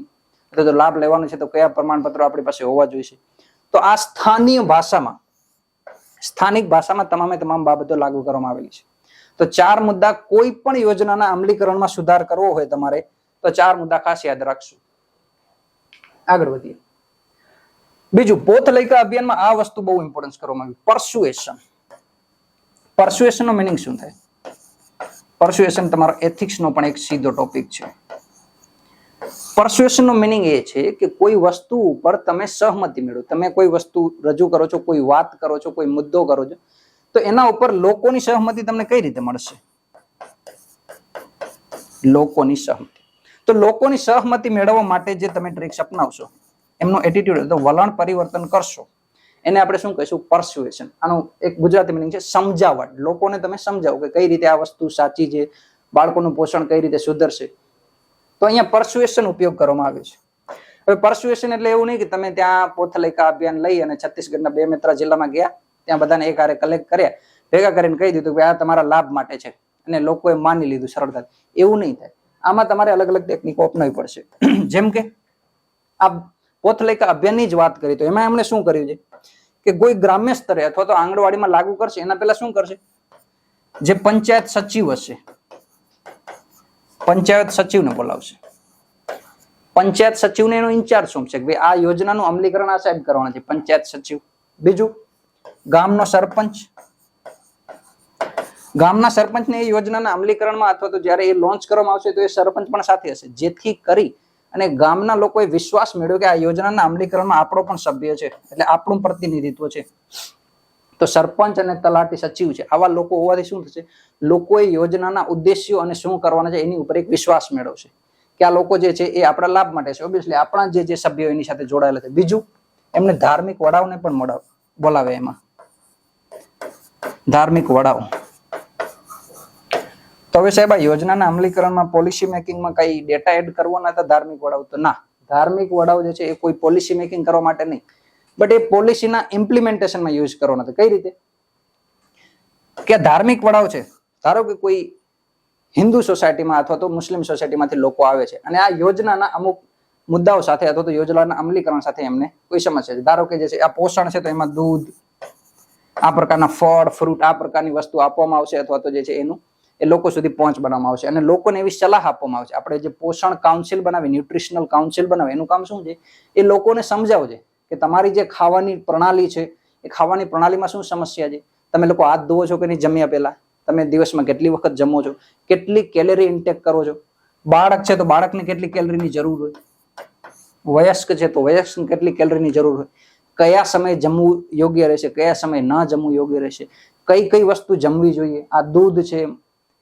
અથવા તો લાભ લેવાનો છે તો કયા પ્રમાણપત્રો આપણી પાસે હોવા જોઈએ. તો આ સ્થાનિય ભાષામાં, સ્થાનિક ભાષામાં તમામે તમામ બાબતો લાગુ કરવામાં આવેલી છે. તો 4 મુદ્દા કોઈ પણ યોજનાના અમલીકરણમાં સુધાર કરવો હોય તમારે તો 4 મુદ્દા ખાસ યાદ રાખશું. આગળ વધીએ. બીજું, પોથલયકા અભિયાનમાં આ વસ્તુ બહુ ઇમ્પોર્ટન્સ કરવામાં આવી, પરસ્યુએશન. પરસ્યુએશન નો મિનિંગ શું થાય? પરસ્યુએશન તમારો એથિક્સ નો પણ એક સીધો ટોપિક છે. પરસ્યુએશન નો મિનિંગ એ છે કે કોઈ વસ્તુ ઉપર તમે સહમતિ મેળવો. તમે કોઈ વસ્તુ રજૂ કરો છો, કોઈ વાત કરો છો, કોઈ મુદ્દો કરો છો, તો એના ઉપર લોકોની સહમતિ તમને કઈ રીતે મળશે? લોકોની સહમતિ. તો લોકોની સહમતિ મેળવવા માટે જે તમે ટ્રિક્સ અપનાવશો, એમનો એટીટ્યુડ, તો વલણ પરિવર્તન કરશો, એને આપણે શું કહીશું? પરસ્યુએશન. આનું એક ગુજરાતી મિનિંગ છે સમજાવટ. લોકોને તમે સમજાવો કે કઈ રીતે આ વસ્તુ સાચી છે, બાળકોનું પોષણ કઈ રીતે સુધરશે. તો અહીંયા પરસ્યુએશન ઉપયોગ કરવામાં આવે છે. હવે પરસ્યુએશન એટલે એવું નહીં કે તમે ત્યાં પોથલેખા અભિયાન લઈ અને છત્તીસગઢના 2 મેત્રા જિલ્લામાં ગયા, ત્યાં બધાને એક હારે કલેક્ટ કર્યા, ભેગા કરીને કહી દીધું કે આ તમારા લાભ માટે છે, અને લોકોએ માની લીધું સરળતાથી. એવું નહીં થાય. આમાં તમારે અલગ અલગ ટેકનિકો અપનાવવી પડશે. જેમ કે આ પોથલેખા અભિયાનની જ વાત કરી, તો એમાં એમણે શું કર્યું છે કે કોઈ ગ્રામ્ય સ્તરે અથવા તો આંગણવાડીમાં લાગુ કરશે એના પહેલા શું કરશે? જે પંચાયત સચિવ હશે, પંચાયત સચિવને બોલાવશે. પંચાયત સચિવને એનો ઇન્ચાર્જ સોંપશે કે ભાઈ આ યોજનાનું અમલીકરણ આ સાહેબ કરવાના છે, પંચાયત સચિવ. બીજું, ગામનો સરપંચ. ગામના સરપંચને એ યોજનાના અમલીકરણમાં અથવા તો જ્યારે એ લોન્ચ કરવામાં આવશે તો એ સરપંચ પણ સાથે હશે, જેથી કરી અને ગામના લોકોએ વિશ્વાસ મેળવ્યો કે આ યોજનાના અમલીકરણમાં આપણો પણ સભ્ય છે, એટલે આપણું પ્રતિનિધિત્વ છે. તો સરપંચ અને તલાટી સચિવ છે, આવા લોકો હોવાથી શું થશે? લોકોએ યોજનાના ઉદ્દેશ્યો અને શું કરવાના છે એની ઉપર એક વિશ્વાસ મેળવશે કે આ લોકો જે છે એ આપણા લાભ માટે છે. ઓબ્વિયસલી આપણા જે સભ્યો એની સાથે જોડાયેલા છે. બીજું, એમને ધાર્મિક વડાઓને પણ બોલાવે. એમાં ધાર્મિક વડાઓ. તો હવે સાહેબ આ યોજનાના અમલીકરણમાં પોલિસી મેકિંગમાં કઈ ડેટા એડ કરવાના હતા ધાર્મિક વડાઓ? તો ના, ધાર્મિક વડાઓ જે છે એ કોઈ પોલિસી મેકિંગ કરવા માટે નહીં, બટ એ પોલિસીના ઇમ્પ્લિમેન્ટેશનમાં યુઝ કરવાના હતા. કઈ રીતે? કે ધાર્મિક વડાઓ છે, ધારો કે કોઈ હિન્દુ સોસાયટીમાં અથવા તો મુસ્લિમ સોસાયટીમાંથી લોકો આવે છે અને આ યોજનાના અમુક મુદ્દાઓ સાથે અથવા તો યોજનાના અમલીકરણ સાથે એમને કોઈ સમસ્યા છે. ધારો કે જે છે આ પોષણ છે, તો એમાં દૂધ, આ પ્રકારના ફળ, ફ્રૂટ, આ પ્રકારની વસ્તુ આપવામાં આવશે અથવા તો જે છે એનું એ લોકો સુધી પહોંચ બનાવવામાં આવશે અને લોકોને એવી સલાહ આપવામાં આવશે. આપણે જે પોષણ કાઉન્સિલ બનાવી, ન્યુટ્રિશનલ કાઉન્સિલ બનાવે, એનું કામ શું છે? એ લોકોને સમજાવજે કે તમારી જે ખાવાની પ્રણાલી છે એ ખાવાની પ્રણાલીમાં શું સમસ્યા છે. તમે લોકો હાથ ધોવો છો કે નહીં જમ્યા પહેલા? તમે દિવસમાં કેટલી વખત જમો છો? કેટલી કેલરી ઇન્ટેક કરો છો? બાળક છે તો બાળકને કેટલી કેલરીની જરૂર હોય? વયસ્ક છે તો વયસ્કને કેટલી કેલરીની જરૂર હોય? કયા સમયે જમવું યોગ્ય રહેશે, કયા સમયે ન જમવું યોગ્ય રહેશે, કઈ કઈ વસ્તુ જમવી જોઈએ? આ દૂધ છે,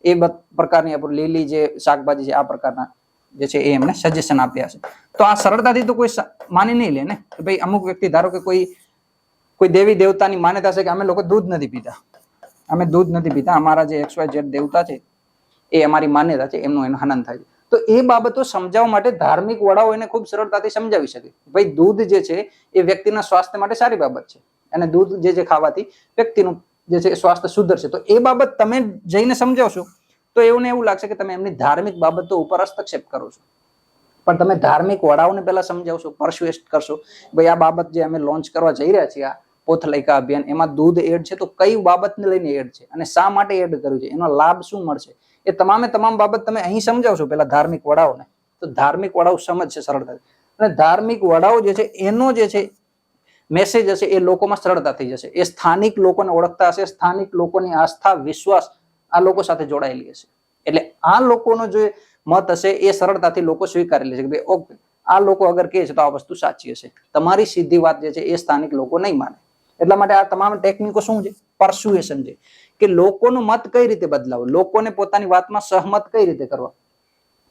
એ પ્રકારની લીલી જે શાકભાજી છે, આ પ્રકારના જે છે એ એમને સજેશન આપ્યા છે. તો આ સરળતાથી તો કોઈ માની નહીં લે ને કે ભાઈ અમુક વ્યક્તિ, ધારો કે કોઈ દેવી દેવતાની માન્યતા છે કે અમે લોકો દૂધ નથી પીતા, અમે દૂધ નથી પીતા, અમારા જે XYZ દેવતા છે એ અમારી માન્યતા છે, એમનું હનન થાય છે. તો એ બાબતો સમજાવવા માટે ધાર્મિક વડાઓ એને ખૂબ સરળતાથી સમજાવી શકે. ભાઈ દૂધ જે છે એ વ્યક્તિના સ્વાસ્થ્ય માટે સારી બાબત છે અને દૂધ જે છે ખાવાથી વ્યક્તિનું જે છે સ્વાસ્થ્ય સુધરશે. તો એ બાબત તમે જઈને સમજાવશો તો એવું લાગશે કે તમે એમની ધાર્મિક બાબતો ઉપર હસ્તક્ષેપ કરો છો. પણ તમે ધાર્મિક વડાઓને પહેલા સમજાવશો, પરસ્યુએટ કરશો, ભાઈ આ બાબત જે અમે લોન્ચ કરવા જઈ રહ્યા છીએ, આ પોથલેખા અભિયાન, એમાં દૂધ એડ છે, તો કઈ બાબતને લઈને એડ છે અને શા માટે એડ કર્યું છે, એનો લાભ શું મળશે, એ તમામ બાબત તમે અહીં સમજાવશો પેલા ધાર્મિક વડાઓને, તો ધાર્મિક વડાઓ સમજશે સરળતાથી. અને ધાર્મિક વડાઓ જે છે એનો જે છે મેસેજ હશે એ લોકોમાં સરળતા થઈ જશે. એ સ્થાનિક લોકોને ઓળખતા હશે, સ્થાનિક લોકોની આસ્થા, વિશ્વાસ આ લોકો સાથે જોડાયેલી હશે. એટલે આ લોકોનો જે મત હશે એ સરળતાથી લોકો સ્વીકારી લેશે કે ભાઈ ઓકે, આ લોકો અગર કહે છે તો આ વસ્તુ સાચી હશે. તમારી સીધી વાત જે છે એ સ્થાનિક લોકો નહીં માને. એટલા માટે આ તમામ ટેકનિકો શું છે? પરસ્યુએશન છે, કે લોકોનું મત કઈ રીતે બદલાવો, લોકોને પોતાની વાતમાં સહમત કઈ રીતે કરવા.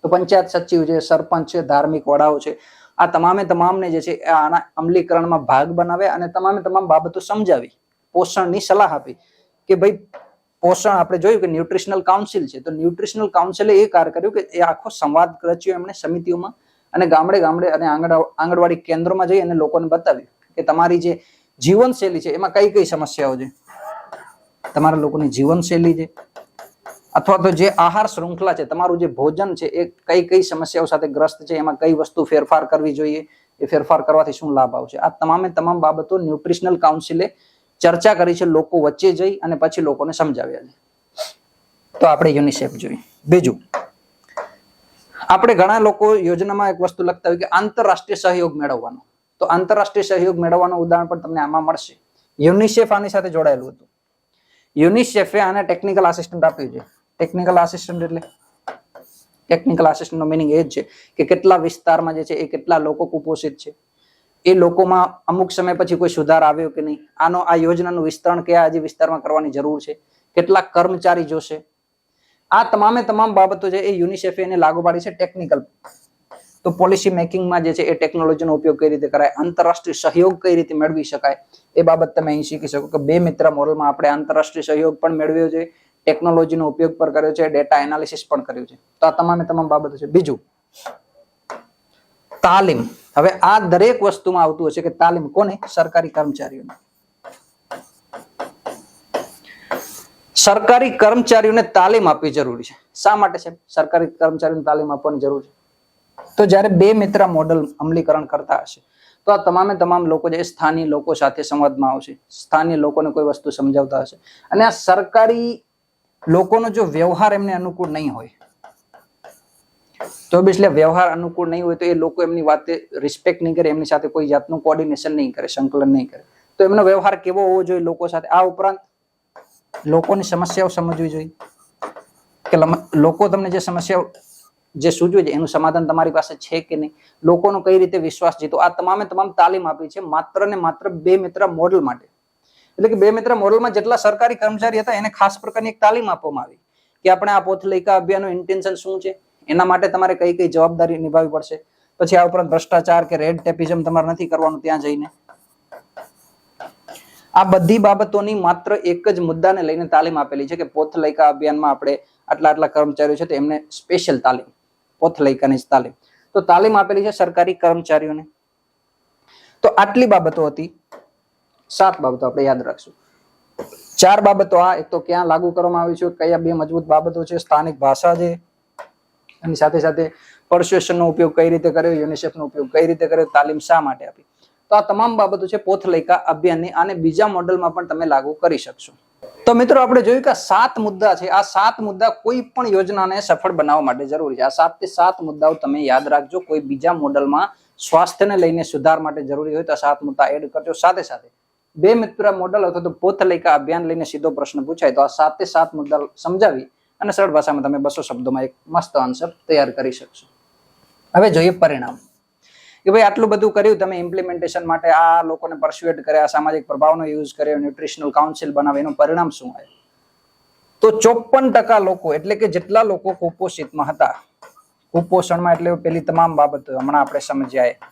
તો પંચાયત સચિવ છે, સરપંચ છે, ધાર્મિક વડાઓ છે, આ તમામને જે છે આના અમલીકરણમાં ભાગ બનાવે અને તમામ બાબતો સમજાવી, પોષણની સલાહ આપી કે ભાઈ પોષણ, આપણે જોયું કે ન્યુટ્રિશનલ કાઉન્સિલ છે, તો ન્યુટ્રિશનલ કાઉન્સિલે એ કાર્ય કર્યું કે એ આખો સંવાદ રચ્યો એમણે સમિતિઓમાં અને ગામડે અને આંગણવાડી કેન્દ્રોમાં જઈ અને લોકોને બતાવ્યું કે તમારી જે જીવનશૈલી છે એમાં કઈ કઈ સમસ્યાઓ છે, તમારા લોકોની જીવનશૈલી છે અથવા તો જે આહાર શૃંખલા છે, તમારું જે ભોજન છે એ કઈ કઈ સમસ્યાઓ સાથે ગ્રસ્ત છે, એમાં કઈ વસ્તુ ફેરફાર કરવી જોઈએ, એ ફેરફાર કરવાથી શું લાભ આવશે. આ તમામ બાબતો ન્યુટ્રિશનલ કાઉન્સિલે ચર્ચા કરી છે, લોકો વચ્ચે જઈ અને પછી લોકોને સમજાવ્યા છે. તો આપણે યુનિસેફ જોઈએ. બીજું, આપણે ઘણા લોકો યોજનામાં એક વસ્તુ લખતા હોય કે આંતરરાષ્ટ્રીય સહયોગ મેળવવાનો. તો આંતરરાષ્ટ્રીય સહયોગ મેળવવાનું ઉદાહરણ પણ તમને આમાં મળશે. યુનિસેફ આની સાથે જોડાયેલું હતું. યુનિસેફે આને ટેકનિકલ આસિસ્ટન્ટ આપ્યું છે. ટેકનિકલ આસિસ્ટન્ટ એટલે ટેકનિકલ આસિસ્ટન્ટનો મિનિંગ એ જ છે કે કેટલા વિસ્તારમાં જે છે એ કેટલા લોકો કુપોષિત છે, એ લોકોમાં અમુક સમય પછી કોઈ સુધાર આવ્યો કે નહીં, આ યોજનાનું વિસ્તરણ કયા હજી વિસ્તારમાં કરવાની જરૂર છે, કેટલા કર્મચારી જોશે, આ તમામ બાબતો છે એ યુનિસેફે એને લાગુ પાડી છે ટેકનિકલ. તો પોલિસી મેકિંગમાં જે છે એ ટેકનોલોજીનો ઉપયોગ કઈ રીતે કરાય, આંતરરાષ્ટ્રીય સહયોગ કઈ રીતે મેળવી શકાય, એ બાબત તમે અહીં શીખી શકો કે 2 મિત્ર મોડલમાં આપણે આંતરરાષ્ટ્રીય સહયોગ પણ મેળવ્યો છે, ટેકનોલોજીનો ઉપયોગ પણ કર્યો છે, ડેટા એનાલિસિસ પણ કર્યું છે. તો આ તમામ બાબતો છે. બીજું તાલીમ. હવે આ દરેક વસ્તુમાં આવતું હશે કે તાલીમ કોને? સરકારી કર્મચારીઓને. સરકારી કર્મચારીઓને તાલીમ આપવી જરૂરી છે. શા માટે છે સરકારી કર્મચારીઓને તાલીમ આપવાની જરૂર છે? તો જ્યારે 2 મિત્ર મોડલ અમલીકરણ કરતા હશે તો આ તમામ લોકો જે સ્થાનિય લોકો સાથે સંવાદમાં આવશે, સ્થાનિય લોકોને કોઈ વસ્તુ સમજાવતા હશે, અને આ સરકારી લોકોનો જો વ્યવહાર એમને અનુકૂળ નહીં હોય તો એટલે વ્યવહાર અનુકૂળ નહીં હોય તો એ લોકો એમની વાતે રિસ્પેક્ટ નહીં કરે, એમની સાથે કોઈ જાતનું કોર્ડિનેશન નહીં કરે, સંકલન નહીં કરે. તો એમનો વ્યવહાર કેવો હોવો જોઈએ લોકો સાથે? આ ઉપરાંત લોકોની સમસ્યાઓ સમજવી જોઈએ કે લોકો તમને જે સમસ્યાઓ જે સૂચવે છે એનું સમાધાન તમારી પાસે છે કે નહીં, લોકોનો કઈ રીતે વિશ્વાસ જીતો. આ તમામ તાલીમ આપી છે માત્ર ને માત્ર 2 મિત્ર મોડલ માટે. એટલે કે 2 મિત્ર મોડલમાં જેટલા સરકારી કર્મચારી હતા એને ખાસ પ્રકારની એક તાલીમ આપવામાં આવી કે આપણે આ પોથલેખા અભિયાનનું ઇન્ટેન્શન શું છે, એના માટે તમારે કઈ કઈ જવાબદારી નિભાવવી પડશે. પછી આ ઉપરાંત ભ્રષ્ટાચાર કે રેડ ટેપિઝમ તમારે નથી કરવાનું ત્યાં જઈને. આ બધી બાબતોની માત્ર એક જ મુદ્દાને લઈને તાલીમ આપેલી છે કે પોથલેખા અભિયાનમાં આપણે આટલા કર્મચારીઓ છે તો એમને સ્પેશિયલ તાલીમ, પોથલેખાની તાલીમ. તો તાલીમ આપેલી છે સરકારી કર્મચારીઓને. તો આટલી બાબતો હતી, 7 બાબતો આપણે યાદ રાખશું. 4 બાબતો આ, એક તો ક્યાં લાગુ કરવામાં આવી છે, કયા 2 મજબૂત બાબતો છે, સ્થાનિક ભાષા છે, એની સાથે સાથે પરસ્યુએશનનો ઉપયોગ કઈ રીતે કર્યો, યુનિસેફનો ઉપયોગ કઈ રીતે કર્યો, તાલીમ શા માટે આપી. તો આ તમામ બાબતો છે પોથલેખા અભિયાનની, આને બીજા મોડલમાં પણ તમે લાગુ કરી શકશો. તો મિત્રો આપણે જોયું કે 7 મુદ્દા છે. આ 7 મુદ્દા કોઈ પણ યોજનાને સફળ બનાવવા માટે જરૂરી છે. આ 7 થી 7 મુદ્દાઓ તમે યાદ રાખજો. કોઈ બીજા મોડલમાં સ્વાસ્થ્યને લઈને સુધાર માટે જરૂરી હોય તો 7 મુદ્દા એડ કરજો. સાથે સાથે 2 મિત્ર મોડલ અથવા તો પોથલેખા અભિયાન લઈને સીધો પ્રશ્ન પૂછાય તો આ 7 થી 7 મુદ્દા સમજાવી અને સરળ ભાષામાં તમે 200 શબ્દોમાં એક મસ્ત આન્સર તૈયાર કરી શકશો. હવે જોઈએ પરિણામ કે ભાઈ આટલું બધું કર્યું તમે ઇમ્પ્લિમેન્ટેશન માટે, આ લોકોને પરસ્યુએટ કર્યા, સામાજિક પ્રભાવનો યુઝ કર્યો, ન્યુટ્રિશનલ કાઉન્સિલ બનાવી, એનું પરિણામ શું આવ્યું? તો 54% લોકો એટલે કે જેટલા લોકો કુપોષિતમાં હતા, કુપોષણમાં એટલે પેલી તમામ બાબતો હમણાં આપણે સમજ્યા,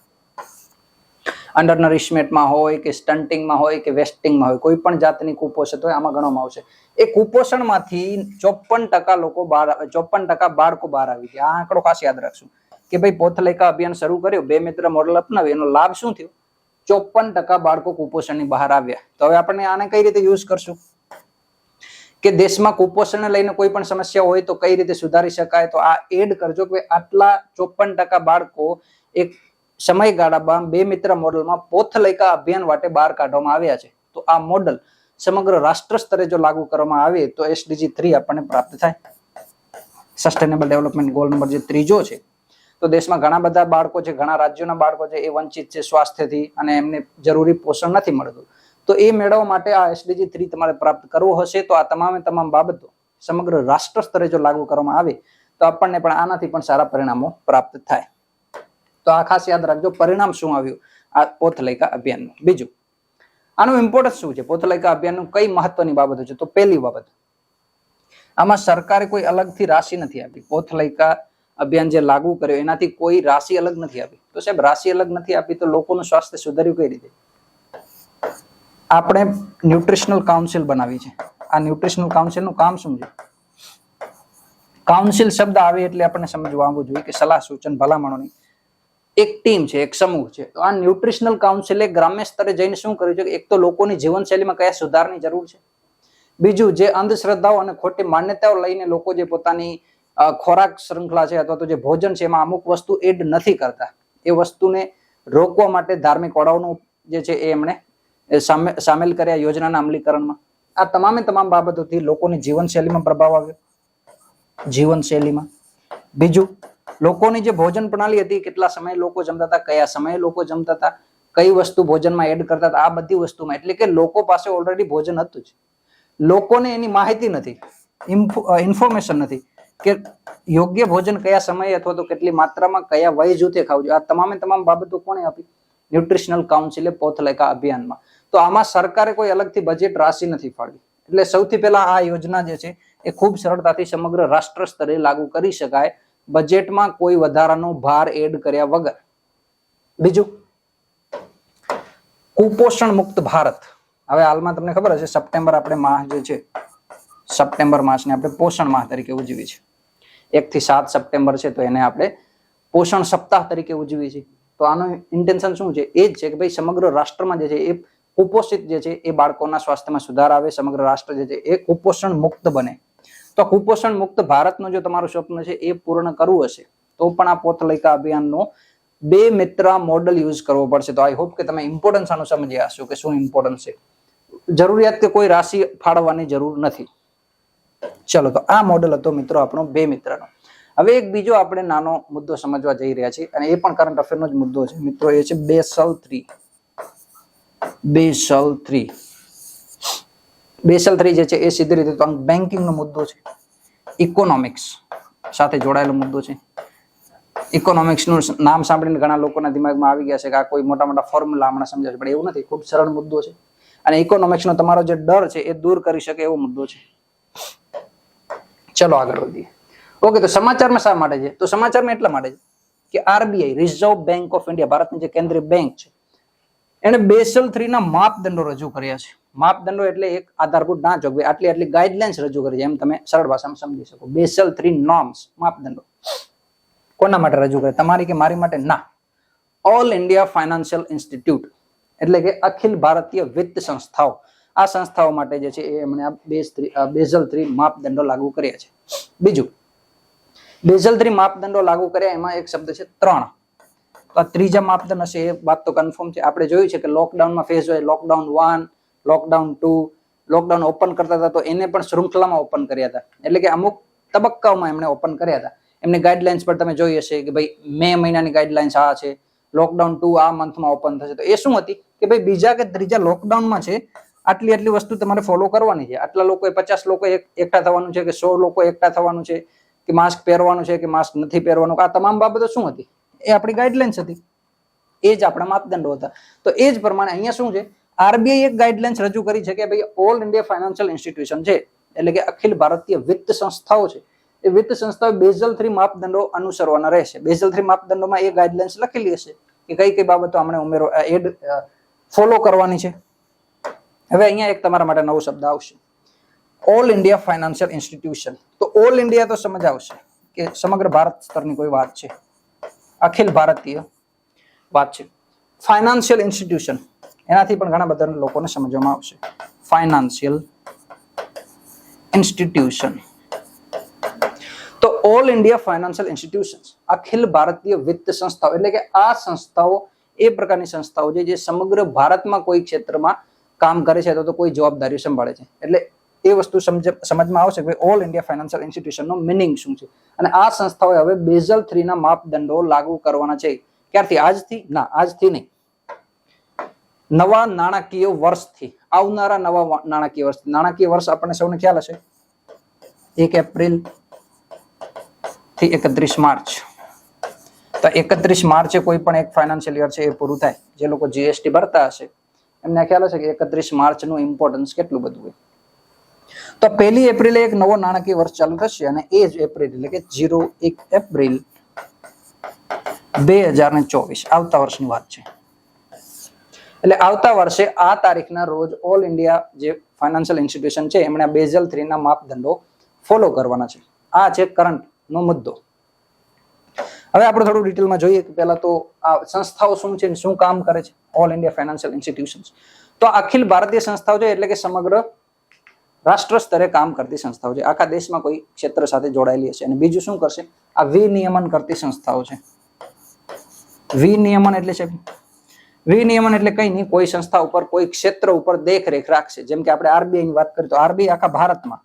અંડર નરિશમેન્ટમાં હોય કે સ્ટન્ટિંગમાં હોય કે વેસ્ટિંગમાં હોય, કોઈ પણ જાતની કુપોષિત હોય આમાં ગણવામાં આવશે. એ કુપોષણમાંથી 54% લોકો 54% બાળકો બહાર આવી ગયા. આ આંકડો ખાસ યાદ રાખશું કે ભાઈ પોથલેખા અભિયાન શરૂ કર્યું, 2 મિત્ર મોડલ અપનાવ્યું, એનો લાભ શું થયો? 54% બાળકો કુપોષણની બહાર આવ્યા. તો હવે આપણે આને કઈ રીતે યુઝ કરશું કે દેશમાં કુપોષણને લઈને કોઈ પણ સમસ્યા હોય તો કઈ રીતે સુધારી શકાય? તો આ એડ કરજો કે આટલા 54% બાળકો એક સમયગાળામાં 2 મિત્ર મોડલમાં પોથલેખા અભિયાન માટે બહાર કાઢવામાં આવ્યા છે. તો આ મોડલ સમગ્ર રાષ્ટ્ર સ્તરે જો લાગુ કરવામાં આવે તો SDG 3 આપણને પ્રાપ્ત થાય. સસ્ટેનેબલ ડેવલપમેન્ટ ગોલ નંબર જે 3 છે. તો દેશમાં ઘણા બધા બાળકો છે, ઘણા રાજ્યોના બાળકો છે, એ વંચિત છે સ્વાસ્થ્યથી અને એમને જરૂરી પોષણ નથી મળતું. તો એ મેળવવા માટે આ SDG 3 તમારે પ્રાપ્ત કરવો હશે તો આ તમામ બાબતો સમગ્ર રાષ્ટ્ર સ્તરે જો લાગુ કરવામાં આવે તો આપણને પણ આનાથી પણ સારા પરિણામો પ્રાપ્ત થાય. તો આ ખાસ યાદ રાખજો, પરિણામ શું આવ્યું આ પોથલેખા અભિયાનનું. બીજું, આનું ઇમ્પોર્ટન્સ શું છે? પોથલેખા અભિયાનનું કઈ મહત્વની બાબતો છે? તો પહેલી બાબત, આમાં સરકારે કોઈ અલગથી રાશિ નથી આપી. પોથલેખા અભિયાન જે લાગુ કર્યો એનાથી કોઈ રાશિ અલગ નથી આપી. તો સાહેબ રાશિ અલગ નથી આપી તો લોકોનું સ્વાસ્થ્ય સુધર્યું કઈ રીતે? આપણે ન્યુટ્રિશનલ કાઉન્સિલ બનાવી છે. આ ન્યુટ્રિશનલ કાઉન્સિલનું કામ શું છે? કાઉન્સિલ શબ્દ આવે એટલે આપણને સમજવા આવવું જોઈએ કે સલાહ સૂચન ભલામણોની એક ટીમ છે, એક સમૂહ છે. તો આ ન્યુટ્રિશનલ કાઉન્સિલે ગ્રામ્ય સ્તરે જઈને શું કર્યું છે કે એક તો લોકોની જીવનશૈલીમાં કયા સુધારની જરૂર છે, બીજું જે અંધશ્રદ્ધાઓ અને ખોટી માન્યતાઓ લઈને લોકો જે પોતાની ખોરાક શૃંખલા છે અથવા તો જે ભોજન છે એમાં અમુક વસ્તુ એડ નથી કરતા, એ વસ્તુને રોકવા માટે ધાર્મિક વડાઓનું જે છે એ એમણે સામેલ કર્યા યોજનાના અમલીકરણમાં. આ તમામ બાબતોથી લોકોની જીવનશૈલીમાં પ્રભાવ આવ્યો. જીવનશૈલીમાં બીજું, લોકોની જે ભોજન પ્રણાલી હતી, કેટલા સમયે લોકો જમતા હતા, કયા સમયે લોકો જમતા હતા, કઈ વસ્તુ ભોજનમાં એડ કરતા હતા, આ બધી વસ્તુમાં એટલે કે લોકો પાસે ઓલરેડી ભોજન હતું જ, લોકોને એની માહિતી નથી, ઇન્ફોર્મેશન નથી કે યોગ્ય ભોજન કયા સમયે અથવા તો કેટલી માત્રામાં કયા વય જૂથે ખાવું જોઈએ, આ તમામ બાબતો કોણે આપી? ન્યુટ્રિશનલ કાઉન્સિલે પોથલેકા અભિયાનમાં. તો આમાં સરકારે કોઈ અલગથી બજેટ રાશિ નથી ફાળવી. એટલે સૌથી પહેલા આ યોજના જે છે એ ખૂબ સરળતાથી સમગ્ર રાષ્ટ્ર સ્તરે લાગુ કરી શકાય, બજેટમાં કોઈ વધારાનો ભાર એડ કર્યા વગર. બીજું, કુપોષણ મુક્ત ભારત. હવે હાલમાં તમને ખબર હશે સપ્ટેમ્બર આપણે માહ જે છે, સપ્ટેમ્બર માસને આપણે પોષણ માહ તરીકે ઉજવી છે. 1 થી 7 સપ્ટેમ્બર છે તો એને આપણે પોષણ સપ્તાહ તરીકે ઉજવી છે. તો આનું ઇન્ટેન્શન શું છે? એ જ છે કે ભાઈ સમગ્ર રાષ્ટ્રમાં જે છે એ કુપોષિત જે છે એ બાળકોના સ્વાસ્થ્યમાં સુધાર આવે, સમગ્ર રાષ્ટ્ર જે છે એ કુપોષણ મુક્ત બને. તો કુપોષણ મુક્ત ભારતનું જો તમારું સ્વપ્ન છે એ પૂર્ણ કરવું હશે તો પણ આ પોથલેકા અભિયાનનો 2 મિત્ર મોડલ યુઝ કરવો પડશે. તો આઈ હોપ કે તમે ઇમ્પોર્ટન્સ આનું સમજ્યા હશો કે શું ઇમ્પોર્ટન્સ છે. જરૂરિયાત કે કોઈ રાશિ ફાળવવાની જરૂર નથી. ચલો, તો આ મોડલ હતો મિત્રો આપણો 2 મિત્રનો. હવે એક બીજો આપણે નાનો મુદ્દો સમજવા જઈ રહ્યા છીએ અને એ પણ કરંટ અફેરનો જ મુદ્દો છે મિત્રો. એ છે બેસલ 3. બેસલ 3 જે છે એ સીધી રીતે તો બેન્કિંગ નો મુદ્દો છે, ઇકોનોમિક્સ સાથે જોડાયેલો મુદ્દો છે. ઇકોનોમિક્સ નું નામ સાંભળીને ઘણા લોકોના દિમાગમાં આવી ગયા છે કે આ કોઈ મોટા મોટા ફોર્મ્યુલા હમણાં સમજાશે, પણ એવું નથી. ખૂબ સરળ મુદ્દો છે અને ઇકોનોમિક્સ નો તમારો જે ડર છે એ દૂર કરી શકે એવો મુદ્દો છે. ચલો આગળ વધીએ. ઓકે, તો સમાચારમાં શા માટે છે? તો સમાચારમાં એટલા માટે છે કે RBI, reserve bank of India, ભારતની જે કેન્દ્રીય બેંક છે, એને બેસલ 3 ના માપદંડો રજૂ કર્યા છે. માપદંડો એટલે એક આધારભૂત ઢાંચો, આટલી ગાઈડલાઇન્સ રજૂ કરી છે, એમ તમે સરળ ભાષામાં સમજી શકો. બેસલ 3 નોર્મ્સ, માપદંડો કોના માટે રજૂ કરે? તમારી કે મારી માટે? ના, ઓલ ઇન્ડિયા ફાઇનાન્શિયલ ઇન્સ્ટિટ્યૂટ એટલે કે અખિલ ભારતીય વિત્ત સંસ્થાઓ, આ સંસ્થાઓ માટે જે છે એ એમણે આ બેસલ 3 માપદંડો લાગુ કર્યા છે. બીજું, બેસલ 3 માપદંડો લાગુ કર્યા એમાં એક શબ્દ છે 3. તો આ ત્રીજા માપદંડ હશે એ વાત તો કન્ફર્મ છે. આપણે જોયું છે કે લોકડાઉનમાં ફેઝ હોય, લોકડાઉન 1, લોકડાઉન 2, લોકડાઉન ઓપન કરતા હતા તો એને પણ શૃંખલામાં ઓપન કર્યા હતા. એટલે કે અમુક તબક્કાઓમાં એમણે ઓપન કર્યા હતા. એમની ગાઈડલાઇન્સ પર તમે જોઈ હશે કે ભાઈ મે મહિનાની ગાઈડલાઇન્સ આ છે, લોકડાઉન 2 આ મંથમાં ઓપન થશે. તો એ શું હતી કે ભાઈ બીજા કે ત્રીજા લોકડાઉનમાં છે આટલી વસ્તુ તમારે ફોલો કરવાની છે. આટલા લોકોએ 50 લોકો એકઠા થવાનું છે કે 100 લોકો એકઠા થવાનું છે કે માસ્ક પહેરવાનું છે કે માસ્ક નથી પહેરવાનું, આ તમામ બાબતો શું હતી? એ આપણી ગાઈડલાઇન્સ હતી. એ જ આપણા માપદંડો હતા. તો એ જ પ્રમાણે અહીંયા શું છે, આરબીઆઈ એક ગાઈડલાઇન્સ રજૂ કરી છે કે ભાઈ ઓલ ઇન્ડિયા ફાઇનાન્શિયલ ઇન્સ્ટિટ્યુશન છે એટલે કે અખિલ ભારતીય વિત્ત સંસ્થાઓ છે, એ વિત્ત સંસ્થાઓ બેઝલ 3 માપદંડો અનુસરવાના રહેશે. બેઝલ 3 માપદંડોમાં એ ગાઈડલાઇન્સ લખેલી હશે કે કઈ બાબતો આપણે ફોલો કરવાની છે. હવે અહીંયા એક તમારા માટે નવો શબ્દ આવશે, ઓલ ઇન્ડિયા ફાઇનાન્શિયલ ઇન્સ્ટિટ્યુશન. તો ઓલ ઇન્ડિયા તો સમજ આવશે કે સમગ્ર ભારત સ્તરની કોઈ વાત છે, અખિલ ભારતીય વાત છે. ફાઇનાન્શિયલ ઇન્સ્ટિટ્યુશન એનાથી પણ ઘણા બધા લોકોને સમજવામાં આવશે. ફાઇનાન્શિયલ ઇન્સ્ટિટ્યુશન, તો all India financial institutions, Akhil Bharatiya વિત્ત સંસ્થાઓ એટલે કે આ સંસ્થાઓ એ પ્રકારની સંસ્થાઓ છે જે સમગ્ર ભારતમાં કોઈ ક્ષેત્રમાં કામ કરે છે તો કોઈ જવાબદારી સંભાળે છે. એટલે એ વસ્તુ સમજમાં આવશે કે ઓલ ઇન્ડિયા ફાઇનાન્શિયલ ઇન્સ્ટિટ્યુશનનો મિનિંગ શું છે. અને આ સંસ્થાઓએ હવે બેઝલ 3 ના માપદંડો લાગુ કરવાના છે. ક્યારથી? આજથી? ના, આજથી નહીં, નવા નાણાકીય વર્ષથી, આવનારા નવા નાણાકીય વર્ષથી. નાણાકીય વર્ષ આપણને સૌને ખ્યાલ હશે 1 એપ્રિલ થી 31 માર્ચ. તો 31 માર્ચે કોઈ પણ એક ફાઇનાન્શિયલ યર છે એ પૂરું થાય. જે લોકો જીએસટી ભરતા હશે એમને ખ્યાલ હશે કે 31 માર્ચનું ઇમ્પોર્ટન્સ કેટલું બધું હોય. તો 1 એપ્રિલે એક નવો નાણાકીય વર્ષ ચાલુ થશે અને એ જ એપ્રિલ એટલે કે 1 એપ્રિલ 2024 આવતા વર્ષની વાત છે. એટલે આવતા વર્ષે આ તારીખના રોજ ઓલ ઇન્ડિયા જે ફાઇનાન્શિયલ ઇન્સ્ટિટ્યુશન છે એમણે બેઝલ 3 ના માપદંડો ફોલો કરવાના છે. આ છે કરંટ નો મુદ્દો. હવે આપણે થોડું ડિટેલમાં જોઈએ કે પહેલા તો આ સંસ્થાઓ શું છે, શું કામ કરે છે, ઓલ ઇન્ડિયા ફાઇનાન્શિયલ ઇન્સ્ટિટ્યુશન્સ. તો અખિલ ભારતીય સંસ્થાઓ છે એટલે કે સમગ્ર રાષ્ટ્ર સ્તરે કામ કરતી સંસ્થાઓ છે, આખા દેશમાં કોઈ ક્ષેત્ર સાથે જોડાયેલી હશે. અને બીજું શું કરશે, આ વિનિયમન કરતી સંસ્થાઓ છે. વિનિયમન એટલે છે, વિનિયમન એટલે કઈ નહીં, કોઈ સંસ્થા ઉપર કોઈ ક્ષેત્ર ઉપર દેખરેખ રાખશે. જેમ કે આપણે આરબીઆઈ ની વાત કરીએ તો આરબીઆઈ આખા ભારતમાં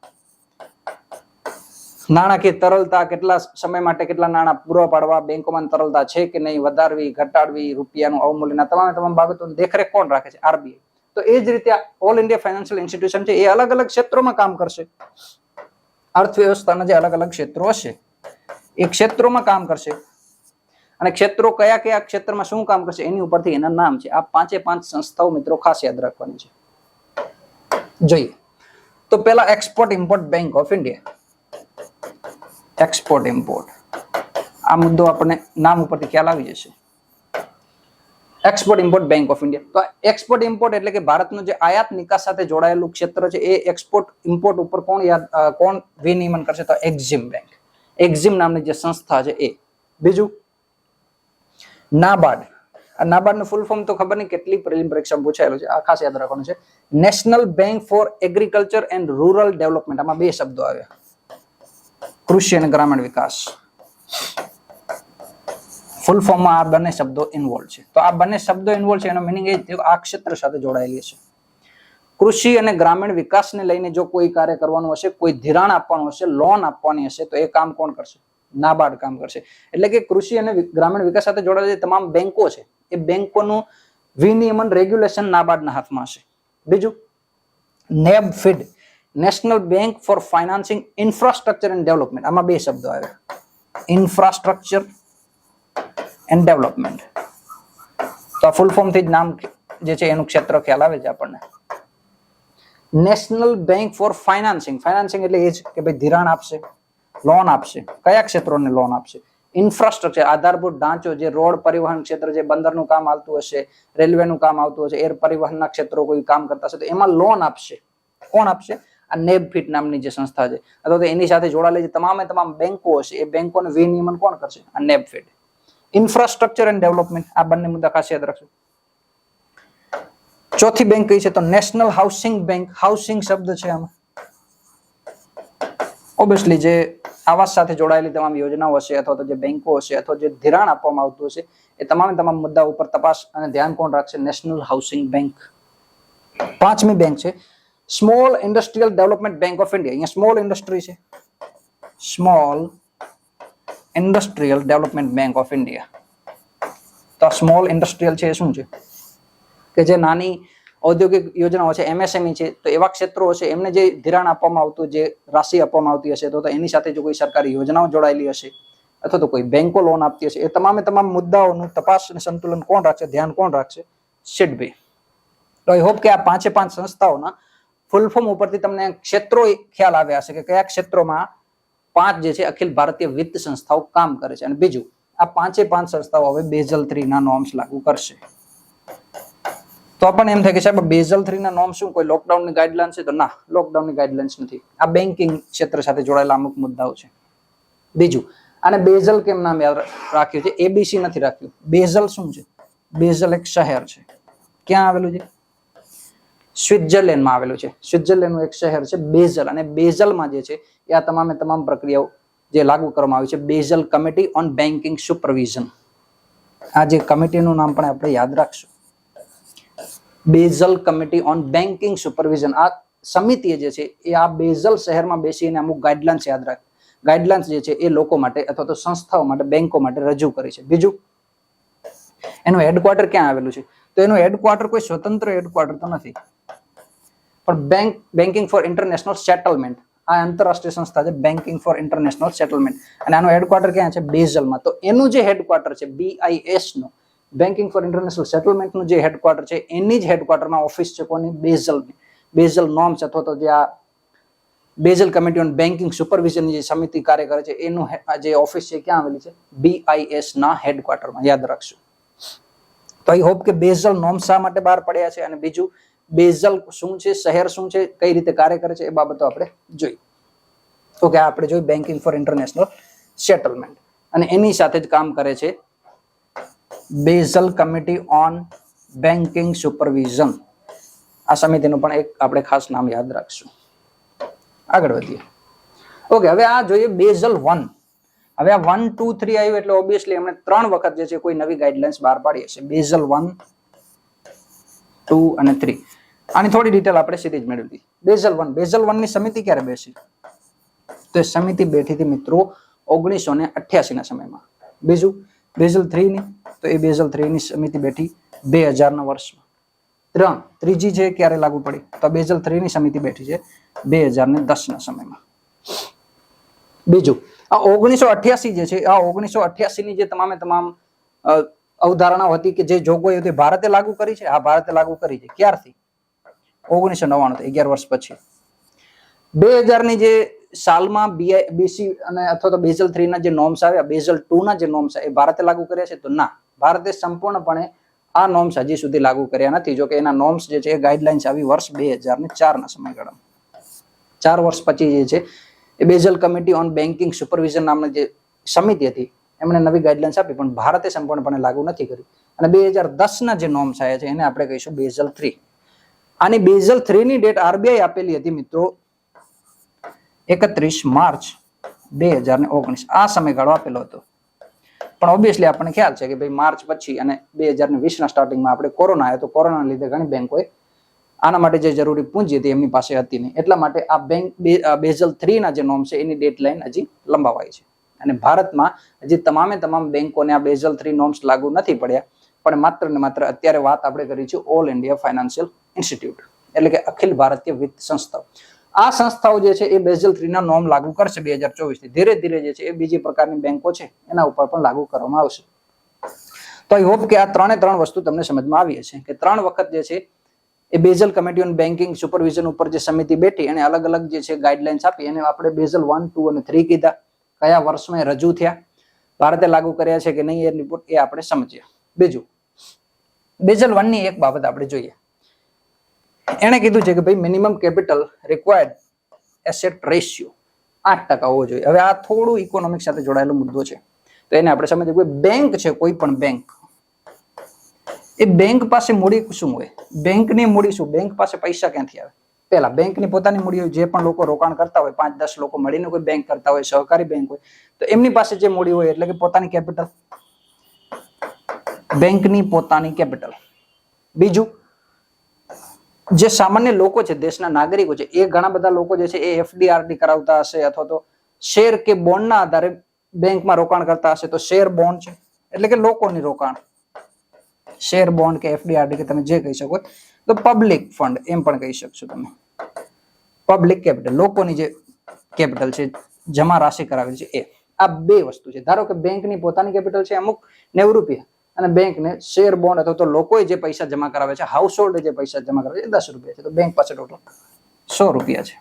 નાણાકીય તરલતા, કેટલા સમય માટે કેટલા નાણાં પૂરા પાડવા, બેંકોમાં તરલતા છે કે નહીં, વધારવી ઘટાડવી, રૂપિયાનું અવમૂલ્યન, તમામ બાબતોની દેખરેખ કોણ રાખે છે? આરબીઆઈ. તો એ જ રીતે ઓલ ઇન્ડિયા ફાઇનાન્શિયલ ઇન્સ્ટિટ્યુશન છે એ અલગ અલગ ક્ષેત્રોમાં કામ કરશે. અર્થવ્યવસ્થાના જે અલગ અલગ ક્ષેત્રો હશે એ ક્ષેત્રોમાં કામ કરશે અને ક્ષેત્રો કયા કયા ક્ષેત્રમાં શું કામ કરશે એની ઉપરથી એના નામ છે. આ 5 સંસ્થાઓ મિત્રો ખાસ યાદ રાખવાની છે. જોઈએ તો પેલા export import bank of India. Export import આ મુદ્દો આપણને નામ ઉપરથી ખ્યાલ આવી જશે. Export import bank of India. તો એક્સપોર્ટ ઇમ્પોર્ટ એટલે કે ભારતનું જે આયાત નિકાસ સાથે જોડાયેલું ક્ષેત્ર છે એ એક્સપોર્ટ ઇમ્પોર્ટ ઉપર કોણ વિનિયમન કરશે? તો એક્ઝિમ બેંક. એક્ઝિમ નામની જે સંસ્થા છે એ. બીજું નાબાર્ડ. આ નાબાર્ડ નું ફૂલ ફોર્મ તો ખબર નહીં કેટલી પ્રિલિમ પરીક્ષામાં પૂછાયેલું છે. આ ખાસ યાદ રાખવાનું છે. National bank four agriculture and rural development. આમાં બે શબ્દો આવ્યા, કૃષિ અને ગ્રામીણ વિકાસ. ફૂલ ફોર્મમાં આ બંને શબ્દો ઇન્વોલ્વ છે. તો આ બંને શબ્દો ઇન્વોલ્વ છે એનો મિનિંગ એ થયો આ ક્ષેત્ર સાથે જોડાયેલી છે. કૃષિ અને ગ્રામીણ વિકાસને લઈને જો કોઈ કાર્ય કરવાનું હશે, કોઈ ધિરાણ આપવાનું હશે, લોન આપવાની હશે, તો એ કામ કોણ કરશે? નાબાર્ડ કામ કરશે. એટલે કે કૃષિ અને ગ્રામીણ વિકાસ સાથે જોડાયેલી તમામ બેંકો છે એ બેંકોનું વિનિયમન રેગ્યુલેશન નાબાર્ડના હાથમાં હશે. બીજું NaBFID, national bank for financing infrastructure and development. આમાં બે શબ્દો આવ્યા, ઇન્ફ્રાસ્ટ્રક્ચર એન્ડ ડેવલપમેન્ટ. તો આ ફૂલ ફોર્મ થી જ નામ જે છે એનું ક્ષેત્ર ખ્યાલ આવે છે આપણને. National bank for financing. Financing એટલે એ જ કે ભાઈ ધિરાણ આપશે, લોન આપશે. કયા ક્ષેત્રોને લોન આપશે? ઇન્ફ્રાસ્ટ્રક્ચર, આધારભૂત ઢાંચો, જે રોડ પરિવહન ક્ષેત્ર, જે બંદરનું કામ આવતું હશે, રેલવેનું કામ આવતું હશે, એર પરિવહનના ક્ષેત્રો કોઈ કામ કરતા હશે તો એમાં લોન આપશે. કોણ આપશે? આ નેબફીડ નામની જે સંસ્થા છે અથવા તો એની સાથે જોડાયેલી તમામ બેંકો હશે એ બેંકોનું વિનિયમન કોણ કરશે? આ નેબફીડ. Infrastructure and development. આ બંને મુદ્દા ખાસ યાદ રાખજો. ચોથી બેંક કઈ છે? તો નેશનલ હાઉસિંગ બેંક. હાઉસિંગ શબ્દ છે આમાં. ઓબ્વિયસલી જે આવાસ સાથે જોડાયેલી તમામ યોજનાઓ હશે અથવા તો જે બેંકો હશે અથવા જે ધિરાણ આપવામાં આવતું હશે એ તમામ મુદ્દા ઉપર તપાસ અને ધ્યાન કોણ રાખશે? National housing bank. પાંચમી બેંક છે small industrial development bank of India. અહીંયા સ્મોલ ઇન્ડસ્ટ્રી છે, small industrial development bank of India. તો સ્મોલ ઇન્ડસ્ટ્રીયલ છે એ શું છે? કે જે નાની ઔદ્યોગિક યોજનાઓ છે, એમએસએમઈ છે, તો એવા ક્ષેત્રો હશે એમને જે ધિરાણ આપવામાં આવતું, જે રાશિ આપવામાં આવતી હશે તો એની સાથે જો કોઈ સરકારી યોજનાઓ જોડાયેલી હશે અથવા તો કોઈ બેંકો લોન આપતી હશે એ તમામ મુદ્દાઓનું તપાસ અને સંતુલન કોણ રાખશે? ધ્યાન કોણ રાખશે? સિડબી. તો આઈ હોપ કે આ 5 સંસ્થાઓના ફૂલ ફોર્મ ઉપરથી તમને ક્ષેત્રો ખ્યાલ આવ્યા હશે કે કયા ક્ષેત્રોમાં 5 જે છે અખિલ ભારતીય વિત્ત સંસ્થાઓ કામ કરે છે. અને બીજું આ 5 સંસ્થાઓ હવે બેઝલ 3 ના નોર્મ્સ લાગુ કરશે. તો આપણને એમ થાય કે સાહેબ બેઝલ 3 ના નોર્મ શું કોઈ લોકડાઉનની ગાઈડલાઇન્સ છે? તો ના, લોકડાઉનની ગાઈડલાઇન્સ નથી. આ બેન્કિંગ ક્ષેત્ર સાથે જોડાયેલા અમુક મુદ્દાઓ છે. બીજું આને બેઝલ કેમ નામ યાદ રાખ્યું છે? એબીસી નથી રાખ્યું. બેઝલ શું છે? બેઝલ એક શહેર છે. ક્યાં આવેલું છે? સ્વિટ્ઝરલેન્ડમાં આવેલું છે. સ્વિટ્ઝરલેન્ડનું એક શહેર છે બેઝલ. અને બેઝલમાં જે છે એ આ તમામ પ્રક્રિયાઓ જે લાગુ કરવામાં આવી છે. Basel committee on banking supervision. આ જે કમિટીનું નામ પણ આપણે યાદ રાખશું, Basel committee on banking supervision. આ સમિતિએ જે છે એ આ બેઝલ શહેરમાં બેસીને અમુક ગાઈડલાઇન્સ યાદ રાખ, ગાઈડલાઇન્સ જે છે એ લોકો માટે અથવા તો સંસ્થાઓ માટે, બેંકો માટે રજૂ કરી છે. બીજું એનું હેડક્વાર્ટર ક્યાં આવેલું છે? તો એનું હેડક્વાર્ટર કોઈ સ્વતંત્ર હેડક્વાર્ટર તો નથી, પણ બેન્કિંગ ફોર ઇન્ટરનેશનલ સેટલમેન્ટ. આ આંતરરાષ્ટ્રીય સંસ્થા છે બેન્કિંગ ફોર ઇન્ટરનેશનલ સેટલમેન્ટ અને આનું હેડક્વાર્ટર ક્યાં છે? બેઝલમાં. તો એનું જે હેડક્વાર્ટર છે BIS નું, બેન્કિંગ ફોર ઇન્ટરનેશનલ સેટલમેન્ટનું જે હેડક્વાર્ટર છે એની જ હેડક્વાર્ટરમાં ઓફિસ છે કોની? બેઝલની. બેઝલ નોર્મ્સ અથવા તો જે આ બેઝલ કમિટી ઓન બેન્કિંગ સુપરવિઝનની જે સમિતિ કાર્ય કરે છે એનું જે ઓફિસ છે ક્યાં આવેલી છે? BIS ના હેડક્વાર્ટરમાં. યાદ રાખશું. તો આઈ હોપ કે બેઝલ નોર્મ્સ શા માટે બહાર પડ્યા છે અને બીજું બેઝલ શું છે, શહેર શું છે, કઈ રીતે કાર્ય કરે છે એ બાબતો આપણે જોઈ. ઓકે, આપણે જોઈ બેન્કિંગ ફોર ઇન્ટરનેશનલ સેટલમેન્ટ અને એની સાથે જ કામ કરે છે Basel committee on banking supervision. આ સમિતિનું પણ એક આપણે ખાસ નામ યાદ રાખશું. આગળ વધીએ. ઓકે, હવે આ જોઈએ બેઝલ 1. હવે આ 1, 2, 3 આવ્યું એટલે ઓબ્વિયસલી એમણે 3 વખત જે છે કોઈ નવી ગાઈડલાઇન્સ બહાર પાડી હશે. બેઝલ 1, 2 અને 3. આની થોડી ડિટેલ આપણે સીધી જ મેળવી. બેઝલ 1. બેઝલ 1 ની સમિતિ ક્યારે બેસી? તો એ સમિતિ બેઠી હતી મિત્રો 1988 ના સમયમાં. બીજું બેઝલ 3 ની, તો એ બેઝલ 3 ની સમિતિ બેઠી 2000 ના વર્ષમાં. ત્રીજી છે ક્યારે લાગુ પડી? તો બેઝલ 3 ની સમિતિ બેઠી છે 2010 ના સમયમાં. બીજું આ 1988 જે છે, આ 1988 ની જે તમામે તમામ અવધારણાઓ હતી કે જે જોગવાઈ હતી ભારતે લાગુ કરી છે. આ ભારતે લાગુ કરી છે. ક્યારથી? 1999 11 વર્ષ પછી. 2000 ની જે સાલમાં બીસી અને અથવા તો બેઝલ 3 ના જે નોર્મ્સ આવ્યા, બેઝલ 2 ના જે નોર્મ્સ એ ભારતે લાગુ કર્યા છે? તો ના, ભારતે સંપૂર્ણપણે આ નોર્મ્સ હજી સુધી લાગુ કર્યા નથી. જો કે એના નોર્મ્સ જે છે એ ગાઈડલાઇન્સ આવી વર્ષ 2004 ના સમયગાળામાં. 4 વર્ષ પછી જે છે એ Basel committee on banking supervision નામની જે સમિતિ હતી એમણે નવી ગાઈડલાઇન્સ આપી, પણ ભારતે સંપૂર્ણપણે લાગુ નથી કરી. અને 2010 ના જે નોર્મ્સ આવ્યા છે એને આપણે કહીશું બેઝલ 3. આની બેઝલ 3 ની ડેટ આરબીઆઈ આપેલી હતી મિત્રો 31 માર્ચ 2019. આ સમયગાળો આપેલો હતો. પણ ઓબ્વિયસલી આપણને ખ્યાલ છે કે ભાઈ માર્ચ પછી અને 2020 ના સ્ટાર્ટિંગમાં આપણે કોરોના આવ્યો, તો કોરોનાના લીધે ઘણી બેંકોએ આના માટે જે જરૂરી પૂંજી હતી એમની પાસે હતી નહીં. એટલા માટે આ બેઝલ 3 ના જે નોર્મ છે એની ડેડલાઇન હજી લંબાવાઈ છે. અને ભારતમાં હજી તમામે તમામ બેંકોને આ બેઝલ 3 નોર્મ્સ લાગુ નથી પડ્યા, પણ માત્ર ને માત્ર અત્યારે વાત આપણે કરી છે ઓલ ઇન્ડિયા ફાઇનાન્શિયલ ઇન્સ્ટિટ્યૂટ, એટલે કે અખિલ ભારતીય વિત્ત સંસ્થાઓ. આ સંસ્થાઓ જે છે એ બેઝલ 3 ના નોર્મ લાગુ કરશે 2024 થી. ધીરે ધીરે જે છે એ બીજી પ્રકારની બેંકો છે એના ઉપર પણ લાગુ કરવામાં આવશે. તો આઈ હોપ કે આ ત્રણે ત્રણ વસ્તુ તમને સમજમાં આવી હશે કે 3 વખત જે છે એ Basel committee on banking supervision ઉપર જે સમિતિ બેઠી એને અલગ અલગ જે છે ગાઈડલાઇન્સ આપી, એને આપણે બેઝલ 1, 2 અને 3 કીધા. કયા વર્ષમાં રજૂ થયા, ભારતે લાગુ કર્યા છે કે નહીં એ રિપોર્ટ એ આપણે સમજીએ. બીજું, બેઝલ 1 ની એક બાબત આપણે જોઈએ. એને કીધું છે કે ભાઈ minimum capital required asset ratio 8% હોવો જોઈએ. હવે આ થોડું ઇકોનોમિક સાથે જોડાયેલો મુદ્દો છે, તો એને આપણે સમજીએ. કોઈ બેંક છે, કોઈ પણ બેંક, એ બેંક પાસે મૂડી શું હોય? બેંકની મૂડી શું? બેંક પાસે પૈસા ક્યાંથી આવે? પહેલા બેંકની પોતાની મૂડી હોય. જે પણ લોકો રોકાણ કરતા હોય, 5-10 લોકો મળીને કોઈ બેંક કરતા હોય, સહકારી બેંક હોય, તો એમની પાસે જે મૂડી હોય એટલે કે પોતાની કેપિટલ, બેંકની પોતાની કેપિટલ. બીજું, જે સામાન્ય લોકો છે, દેશના નાગરિકો છે, એ ઘણા બધા લોકો જે છે એ એફડીઆરડી કરાવતા હશે અથવા તો શેર કે બોન્ડના આધારે બેંકમાં રોકાણ કરતા હશે. તો શેર બોન્ડ છે એટલે કે લોકોની રોકાણ, શેર બોન્ડ કે એફડીઆરડી કે તમે જે કહી શકો. તો પબ્લિક ફંડ એમ પણ કહી શકશો તમે. પબ્લિક કેપિટલ, લોકોની જે કેપિટલ છે, જમા રાશિ કરાવેલી છે એ. આ બે વસ્તુ છે. ધારો કે બેંકની પોતાની કેપિટલ છે અમુક 90 રૂપિયા, અને બેંકને શેર બોન્ડ અથવા તો લોકોએ જે પૈસા જમા કરાવે છે, હાઉસ હોલ્ડ જે પૈસા જમા કરાવે છે 10 રૂપિયા છે, તો બેંક પાસે ટોટલ 100 રૂપિયા છે.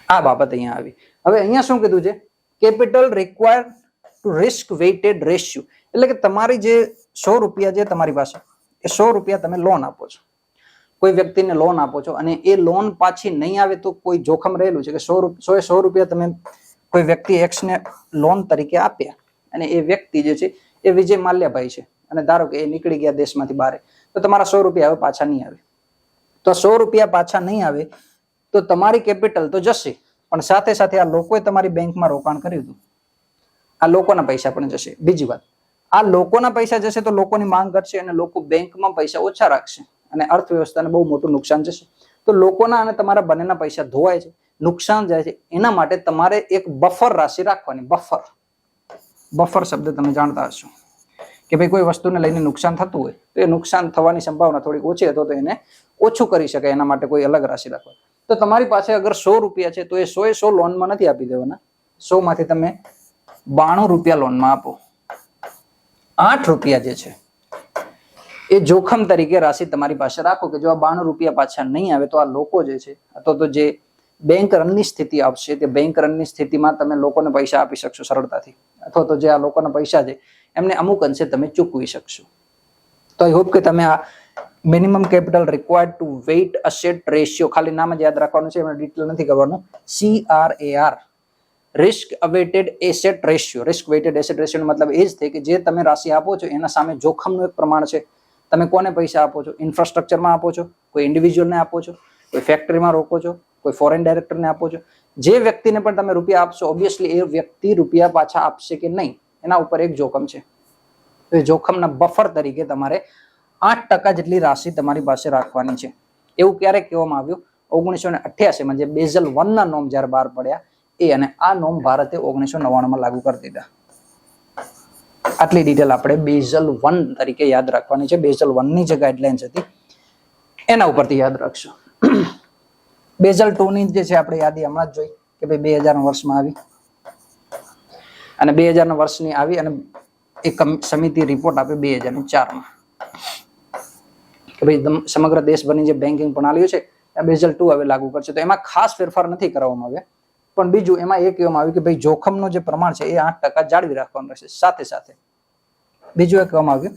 આ બાબત અહીંયા આવી. હવે અહીંયા શું કીધું છે? Capital required to risk weighted ratio, એટલે કે તમારી જે 100 રૂપિયા જે તમારી પાસે, એ 100 રૂપિયા તમે લોન આપો છો, કોઈ વ્યક્તિને લોન આપો છો, અને એ લોન પાછી નહીં આવે તો કોઈ જોખમ રહેલું છે કે 100 રૂપિયા તમે કોઈ વ્યક્તિ એક્સ ને લોન તરીકે આપ્યા, અને એ વ્યક્તિ જે છે એ વિજય માલ્યાભાઈ છે, અને ધારો કે એ નીકળી ગયા દેશમાંથી બહાર, તો તમારા 100 રૂપિયા હવે પાછા નહીં આવે. તો 100 રૂપિયા પાછા નહીં આવે તો તમારી કેપિટલ તો જશે, પણ સાથે સાથે આ લોકોએ તમારી બેંકમાં રોકાણ કર્યું હતું, આ લોકોના પૈસા પણ જશે. બીજી વાત, આ લોકોના પૈસા જશે તો લોકોની માંગ ઘટશે અને લોકો બેંકમાં પૈસા ઓછા રાખશે અને અર્થવ્યવસ્થાને બહુ મોટું નુકસાન જશે. તો લોકોના અને તમારા બંનેના પૈસા ધોવાય છે, નુકસાન જાય છે. એના માટે તમારે એક બફર રાશિ રાખવાની. બફર શબ્દ તમે જાણતા હશો કે ભાઈ કોઈ વસ્તુને લઈને નુકસાન થતું હોય તો એ નુકસાન થવાની સંભાવના થોડી ઓછી હતો, તો એને ઓછું કરી શકાય એના માટે કોઈ અલગ રાશિ રાખવા. તો તમારી પાસે અગર 100 રૂપિયા છે તો એ 100 લોનમાં નથી આપી દેવાના. 100 માંથી તમે 92 રૂપિયા લોનમાં આપો. 8 રૂપિયા જે છે એ જોખમ તરીકે રાશિ તમારી પાસે રાખો કે જો આ 92 રૂપિયા પાછા નહીં આવે તો આ લોકો જે છે અથવા તો જે બેંક રનની સ્થિતિ આવશે, તે બેંક રનની સ્થિતિમાં તમે લોકોને પૈસા આપી શકશો સરળતાથી, અથવા તો જે આ લોકોના પૈસા છે એમને અમુક અંશે તમે ચૂકવી શકશો. તો આઈ હોપ કે તમે આ minimum capital required to weight asset ratio, ખાલી નામ જ યાદ રાખવાનું છે, એમાં ડિટેલ નથી કરવાનું. CRAR, risk weighted asset ratio. Risk weighted asset ratio નો મતલબ એ જ થાય કે જે તમે રાશિ આપો છો એના સામે જોખમનું એક પ્રમાણ છે. તમે કોને પૈસા આપો છો? ઇન્ફ્રાસ્ટ્રક્ચરમાં આપો છો, કોઈ ઇન્ડિવિજ્યુઅલને આપો છો, કોઈ ફેક્ટરીમાં રોકો છો, કોઈ ફોરેન ડાયરેક્ટરને આપો છો. જે વ્યક્તિને પણ તમે રૂપિયા આપશો, ઓબ્વિયસલી એ વ્યક્તિ રૂપિયા પાછા આપશે કે નહીં એના ઉપર એક જોખમ છે. તો એ જોખમના બફર તરીકે તમારે 8% જેટલી રાશિ તમારી પાસે રાખવાની છે. એવું ક્યારેક કહેવામાં આવ્યું 1988માં જે બેઝલ 1 ના નોર્મ જ્યારે બહાર પડ્યા એ, અને આ નોર્મ ભારતે 1999માં લાગુ કરી દીધા. આટલી ડિટેલ આપણે બેઝલ 1 તરીકે યાદ રાખવાની છે. બેઝલ 1 ની જે ગાઈડલાઇન્સ હતી એના ઉપરથી યાદ રાખશો. બેઝલ 2 ની જે છે આપણે યાદી હમણાં જ જોઈ કે ભાઈ 2000 વર્ષમાં આવી. અને 2000 વર્ષની આવી અને એક સમિતિ રિપોર્ટ આપે 2004માં કે ભાઈ સમગ્ર દેશભરની જે બેન્કિંગ પ્રણાલીઓ છે આ બેઝલ 2 હવે લાગુ કરશે. તો એમાં ખાસ ફેરફાર નથી કરવામાં આવ્યા, પણ બીજું એમાં એ કહેવામાં આવ્યું કે ભાઈ જોખમનું જે પ્રમાણ છે એ 8% જાળવી રાખવાનું રહેશે. સાથે સાથે બીજું એ કહેવામાં આવ્યું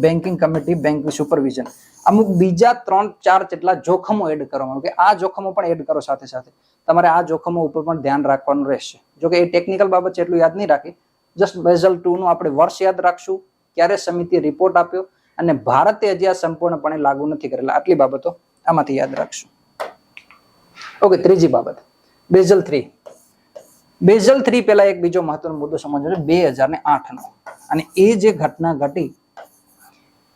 બેન્કિંગ કમિટી બેન્કિંગ સુપરવિઝન અમુક બીજા 3-4 જેટલા જોખમો એડ કરવામાં આવ્યું કે આ જોખમો પણ એડ કરો. સાથે સાથે તમારે આ જોખમો ઉપર પણ ધ્યાન રાખવાનું રહેશે. જો કે એ ટેકનિકલ બાબત છે એટલું યાદ નહીં રાખી, જસ્ટ બેઝલ 2 નું આપણે વર્ષ યાદ રાખશું, ક્યારે સમિતિએ રિપોર્ટ આપ્યો અને ભારતે હજી આ સંપૂર્ણપણે લાગુ નથી કરેલા. આટલી બાબતો આમાંથી યાદ રાખશું. ઓકે, ત્રીજી બાબત બેઝલ 3. બેઝલ 3 પહેલા એક બીજો મહત્વનો મુદ્દો સમજવો છે 2008 નો, અને એ જે ઘટના ઘટી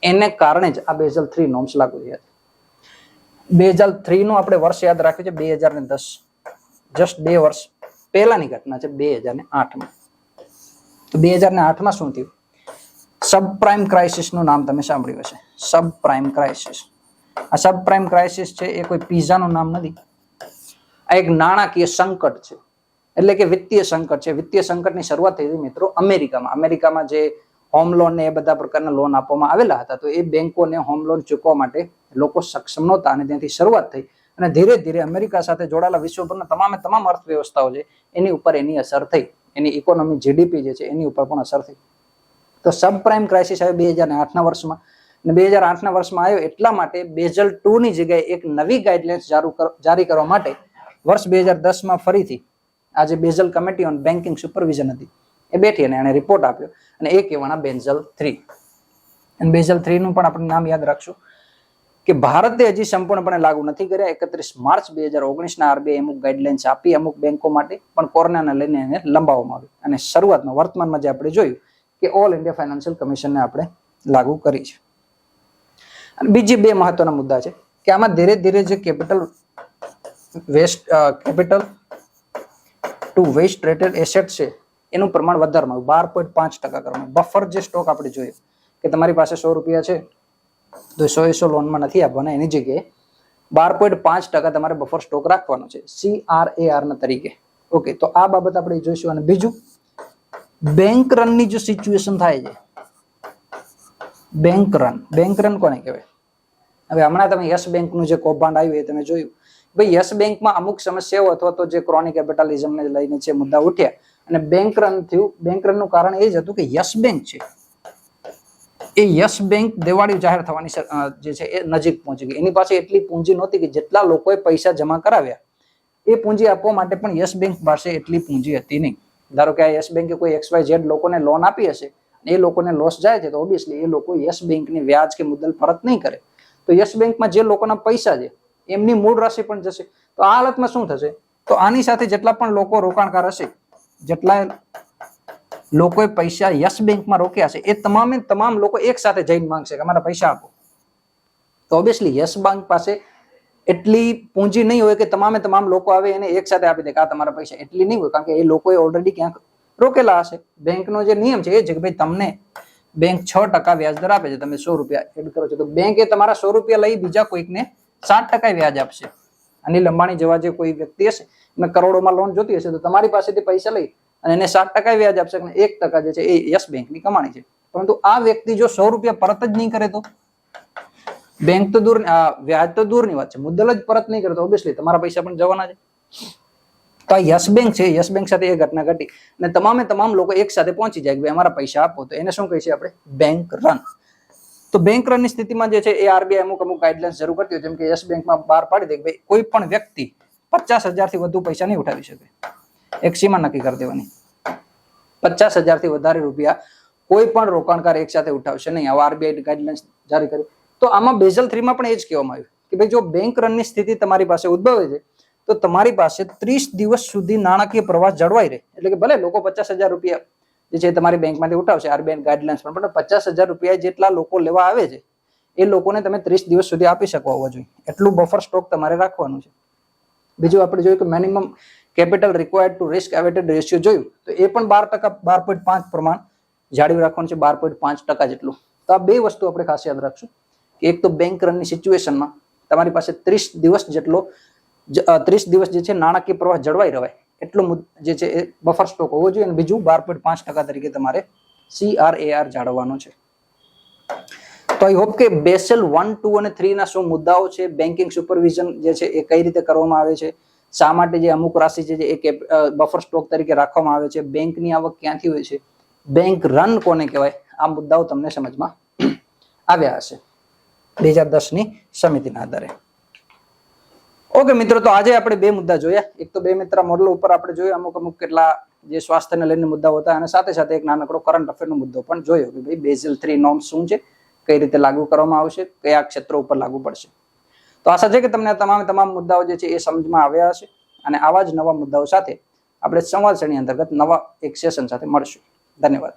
એને કારણે જ આ બેઝલ 3 નોર્મ્સ લાગુ થયા છે. બેઝલ 3 નું આપણે વર્ષ યાદ રાખ્યું છે 2010, જસ્ટ 2 વર્ષ પહેલાની ઘટના છે 2008માં. તો 2008માં શું થયું? સબપ્રાઇમ ક્રાઇસિસ નું નામ તમે સાંભળ્યું હશે. Subprime crisis. આ સબપ્રાઇમ ક્રાઇસિસ છે એ કોઈ પિઝાનું નામ નથી, આ એક નાણાકીય સંકટ છે, એટલે કે વિત્તીય સંકટ છે. વિત્તીય સંકટની શરૂઆત થઈ હતી મિત્રો અમેરિકામાં જે હોમ લોન ને એ બધા પ્રકારના લોન આપવામાં આવેલા હતા. તો એ બેંકોને હોમ લોન ચૂકવવા માટે લોકો સક્ષમ નહોતા અને ત્યાંથી શરૂઆત થઈ અને ધીરે ધીરે અમેરિકા સાથે જોડાયેલા વિશ્વભરના તમામ અર્થવ્યવસ્થાઓ છે એની ઉપર એની અસર થઈ, એની ઇકોનોમી જીડીપી જે છે એની ઉપર પણ અસર થઈ. તો સબપ્રાઇમ ક્રાઇસિસ આવ્યો 2008ના વર્ષમાં, અને 2008ના વર્ષમાં આવ્યો એટલા માટે બેઝલ 2 ની જગ્યાએ એક નવી ગાઈડલાઇન્સ જારી કરવા માટે વર્ષ 2010માં ફરીથી આ જે Basel committee on banking supervision હતી એ બેઠી અને એને રિપોર્ટ આપ્યો, અને એ કહેવાના બેઝલ 3. અને બેઝલ 3 નું પણ આપણે નામ યાદ રાખશું કે ભારતે હજી સંપૂર્ણપણે લાગુ નથી કર્યા. 31 માર્ચ 2019ના આરબીઆઈ અમુક ગાઈડલાઇન્સ આપી અમુક બેંકો માટે, પણ કોરોનાને લઈને એને લંબાવવામાં આવ્યું અને શરૂઆતમાં વર્તમાનમાં જે આપણે જોયું કે ઓલ ઇન્ડિયા ફાઇનાન્શિયલ કમિશનને આપણે લાગુ કરી છે. અને બીજી બે મહત્વના મુદ્દા છે કે આમાં ધીરે ધીરે જે capital to west rated asset છે એનું પ્રમાણ વધારવામાં આવ્યું 12.5% કરવાનું. બફર જે સ્ટોક આપણે જોયું કે તમારી પાસે 100 રૂપિયા છે તો 100 લોનમાં નથી આપવાના, એની જગ્યાએ 12.5% તમારે બફર સ્ટોક રાખવાનો છે CRAR ના તરીકે. ઓકે, તો આ બાબત આપણે જોઈશું. અને બીજું બેંક રનની જો સિચ્યુએશન થાય છે, બેંક રન કોને કહેવાય? હવે હમણાં તમે યસ બેંકનું જે કૌભાંડ આવ્યું એ તમે જોયું. ભાઈ યસ બેંકમાં અમુક સમસ્યાઓ અથવા તો જે ક્રોનિક કેપિટલિઝમને લઈને જે મુદ્દા ઉઠ્યા અને બેંક રન થયું. બેંક રનનું કારણ એ જ હતું કે યસ બેંક છે એ યસ બેંક દિવાળી જાહેર થવાની જે છે એ નજીક પહોંચી ગઈ. એની પાસે એટલી પૂંજી નહોતી કે જેટલા લોકોએ પૈસા જમા કરાવ્યા એ પૂંજી આપવા માટે પણ યસ બેંક પાસે એટલી પૂંજી હતી નહીં. ધારો કે આ યસ બેંકે કોઈ XYZ લોકોને લોન આપી હશે, એ લોકોને લોસ જાય છે, તો ઓબ્વિયસલી એ લોકો યસ બેંકની વ્યાજ કે મુદ્દલ પરત નહીં કરે. તો યસ બેંકમાં જે લોકોના પૈસા છે એમની મૂળ રાશિ પણ જશે. તો આ હાલતમાં શું થશે? તો આની સાથે જેટલા પણ લોકો રોકાણકાર હશે, જેટલા લોકોએ પૈસા યસ બેંકમાં રોક્યા છે, એ તમામ લોકો એક સાથે જઈને માંગશે કે અમારા પૈસા આપો. તો ઓબ્વિયસલી યસ બેંક પાસે એટલી પૂંજી નહીં હોય કે તમામ લોકો આવે એને એક સાથે આપી દે કે આ તમારા પૈસા, એટલી નહીં હોય, કારણ કે એ લોકોએ ઓલરેડી ક્યાંક રોકેલા હશે. બેંકનો જે નિયમ છે એ છે કે ભાઈ તમને બેંક 6% વ્યાજ દર આપે છે, તમે 100 રૂપિયા એડ કરો છો, તો બેંક એ તમારા 100 રૂપિયા લઈ બીજા કોઈકને 7% વ્યાજ આપશે. અનિલ અંબાણી જેવા જે કોઈ વ્યક્તિ હશે એને કરોડોમાં લોન જોતી હશે, તો તમારી પાસેથી પૈસા લઈ અને એને 7% વ્યાજ આપશે, અને 1% જે છે એ યસ બેંકની કમાણી છે. પરંતુ આ વ્યક્તિ જો 100 રૂપિયા પરત જ નહીં કરે તો બેંક તો દૂર, વ્યાજ તો દૂરની વાત છે, મુદ્દલ જ પરત નહીં કરે તો ઓબ્વિયસલી તમારા પૈસા પણ જવાના છે. તો આ યસ બેંક છે, યસ બેંક સાથે એ ઘટના ઘટી અને તમામ લોકો એક સાથે પહોંચી જાય કે ભાઈ અમારા પૈસા આપો. તો એને શું કહે છે આપણે? Bank run. તો બેંક રનની સ્થિતિમાં જે છે એ આરબીઆઈ અમુક ગાઈડલાઇન્સ શરૂ કરતી હોય, જેમ કે યસ બેંકમાં બહાર પાડી દે કે ભાઈ કોઈ પણ વ્યક્તિ 50,000 થી વધુ પૈસા નહીં ઉઠાવી શકે. એક સીમા નક્કી કરી દેવાની, 50,000 થી વધારે રૂપિયા કોઈ પણ રોકાણકાર એક સાથે ઉઠાવશે નહીં. આવા આરબીઆઈ ગાઈડલાઇન્સ જારી કરી. તો આમાં બેઝલ 3 માં પણ એ જ કહેવામાં આવ્યું કે ભાઈ જો બેંક રનની સ્થિતિ તમારી પાસે ઉદ્ભવે છે તો તમારી પાસે 30 દિવસ સુધી નાણાકીય પ્રવાહ જળવાઈ રહે. એટલે કે ભલે લોકો 50,000 રૂપિયા જે છે તમારી બેંકમાંથી ઉઠાવશે, આરબીઆઈ ગાઈડલાઇન્સ પણ 50,000 રૂપિયા જેટલા લોકો લેવા આવે છે એ લોકોને તમે 30 દિવસ સુધી આપી શકો હોવા જોઈએ, એટલું બફર સ્ટોક તમારે રાખવાનું છે. બીજું આપણે જોયું કે minimum capital required to risk weighted ratio જોયું, તો એ પણ 12% પ્રમાણ જાળવી રાખવાનું છે, 12.5% જેટલું. તો આ બે વસ્તુ આપણે ખાસ યાદ રાખશું કે એક તો બેંક રનની સિચ્યુએશનમાં તમારી પાસે 30 દિવસ જે છે નાણાકીય પ્રવાહ જળવાઈ રહે એટલું જે છે એ બફર સ્ટોક હોવો જોઈએ, અને બીજું 12.5% તરીકે તમારે CRAR જાળવવાનો છે. તો આઈ હોપ કે બેસેલ 1, 2 અને 3 ના શું મુદ્દાઓ છે, બેન્કિંગ સુપરવિઝન જે છે એ કઈ રીતે કરવામાં આવે છે, શા માટે જે અમુક રાશિ છે એ બફર સ્ટોક તરીકે રાખવામાં આવે છે, બેંકની આવક ક્યાંથી હોય છે, બેંક રન કોને કહેવાય, આ મુદ્દાઓ તમને સમજમાં આવ્યા હશે 2010 ની સમિતિના આધારે. ઓકે મિત્રો, તો આજે આપણે બે મુદ્દા જોયા. એક તો બે મિત્ર મોડલ ઉપર આપણે જોયું અમુક કેટલા જે સ્વાસ્થ્યને લઈને મુદ્દાઓ હતા, અને સાથે સાથે એક નાનકડો કરંટ અફેરનો મુદ્દો પણ જોયો કે ભાઈ બેઝલ 3 નોર્મ્સ શું છે, કઈ રીતે લાગુ કરવામાં આવશે, કયા ક્ષેત્રો ઉપર લાગુ પડશે. તો આશા છે કે તમને આ તમામ મુદ્દાઓ જે છે એ સમજમાં આવ્યા હશે, અને આવા જ નવા મુદ્દાઓ સાથે આપણે સંવાદ શ્રેણી અંતર્ગત નવા એક સેશન સાથે મળશું. ધન્યવાદ.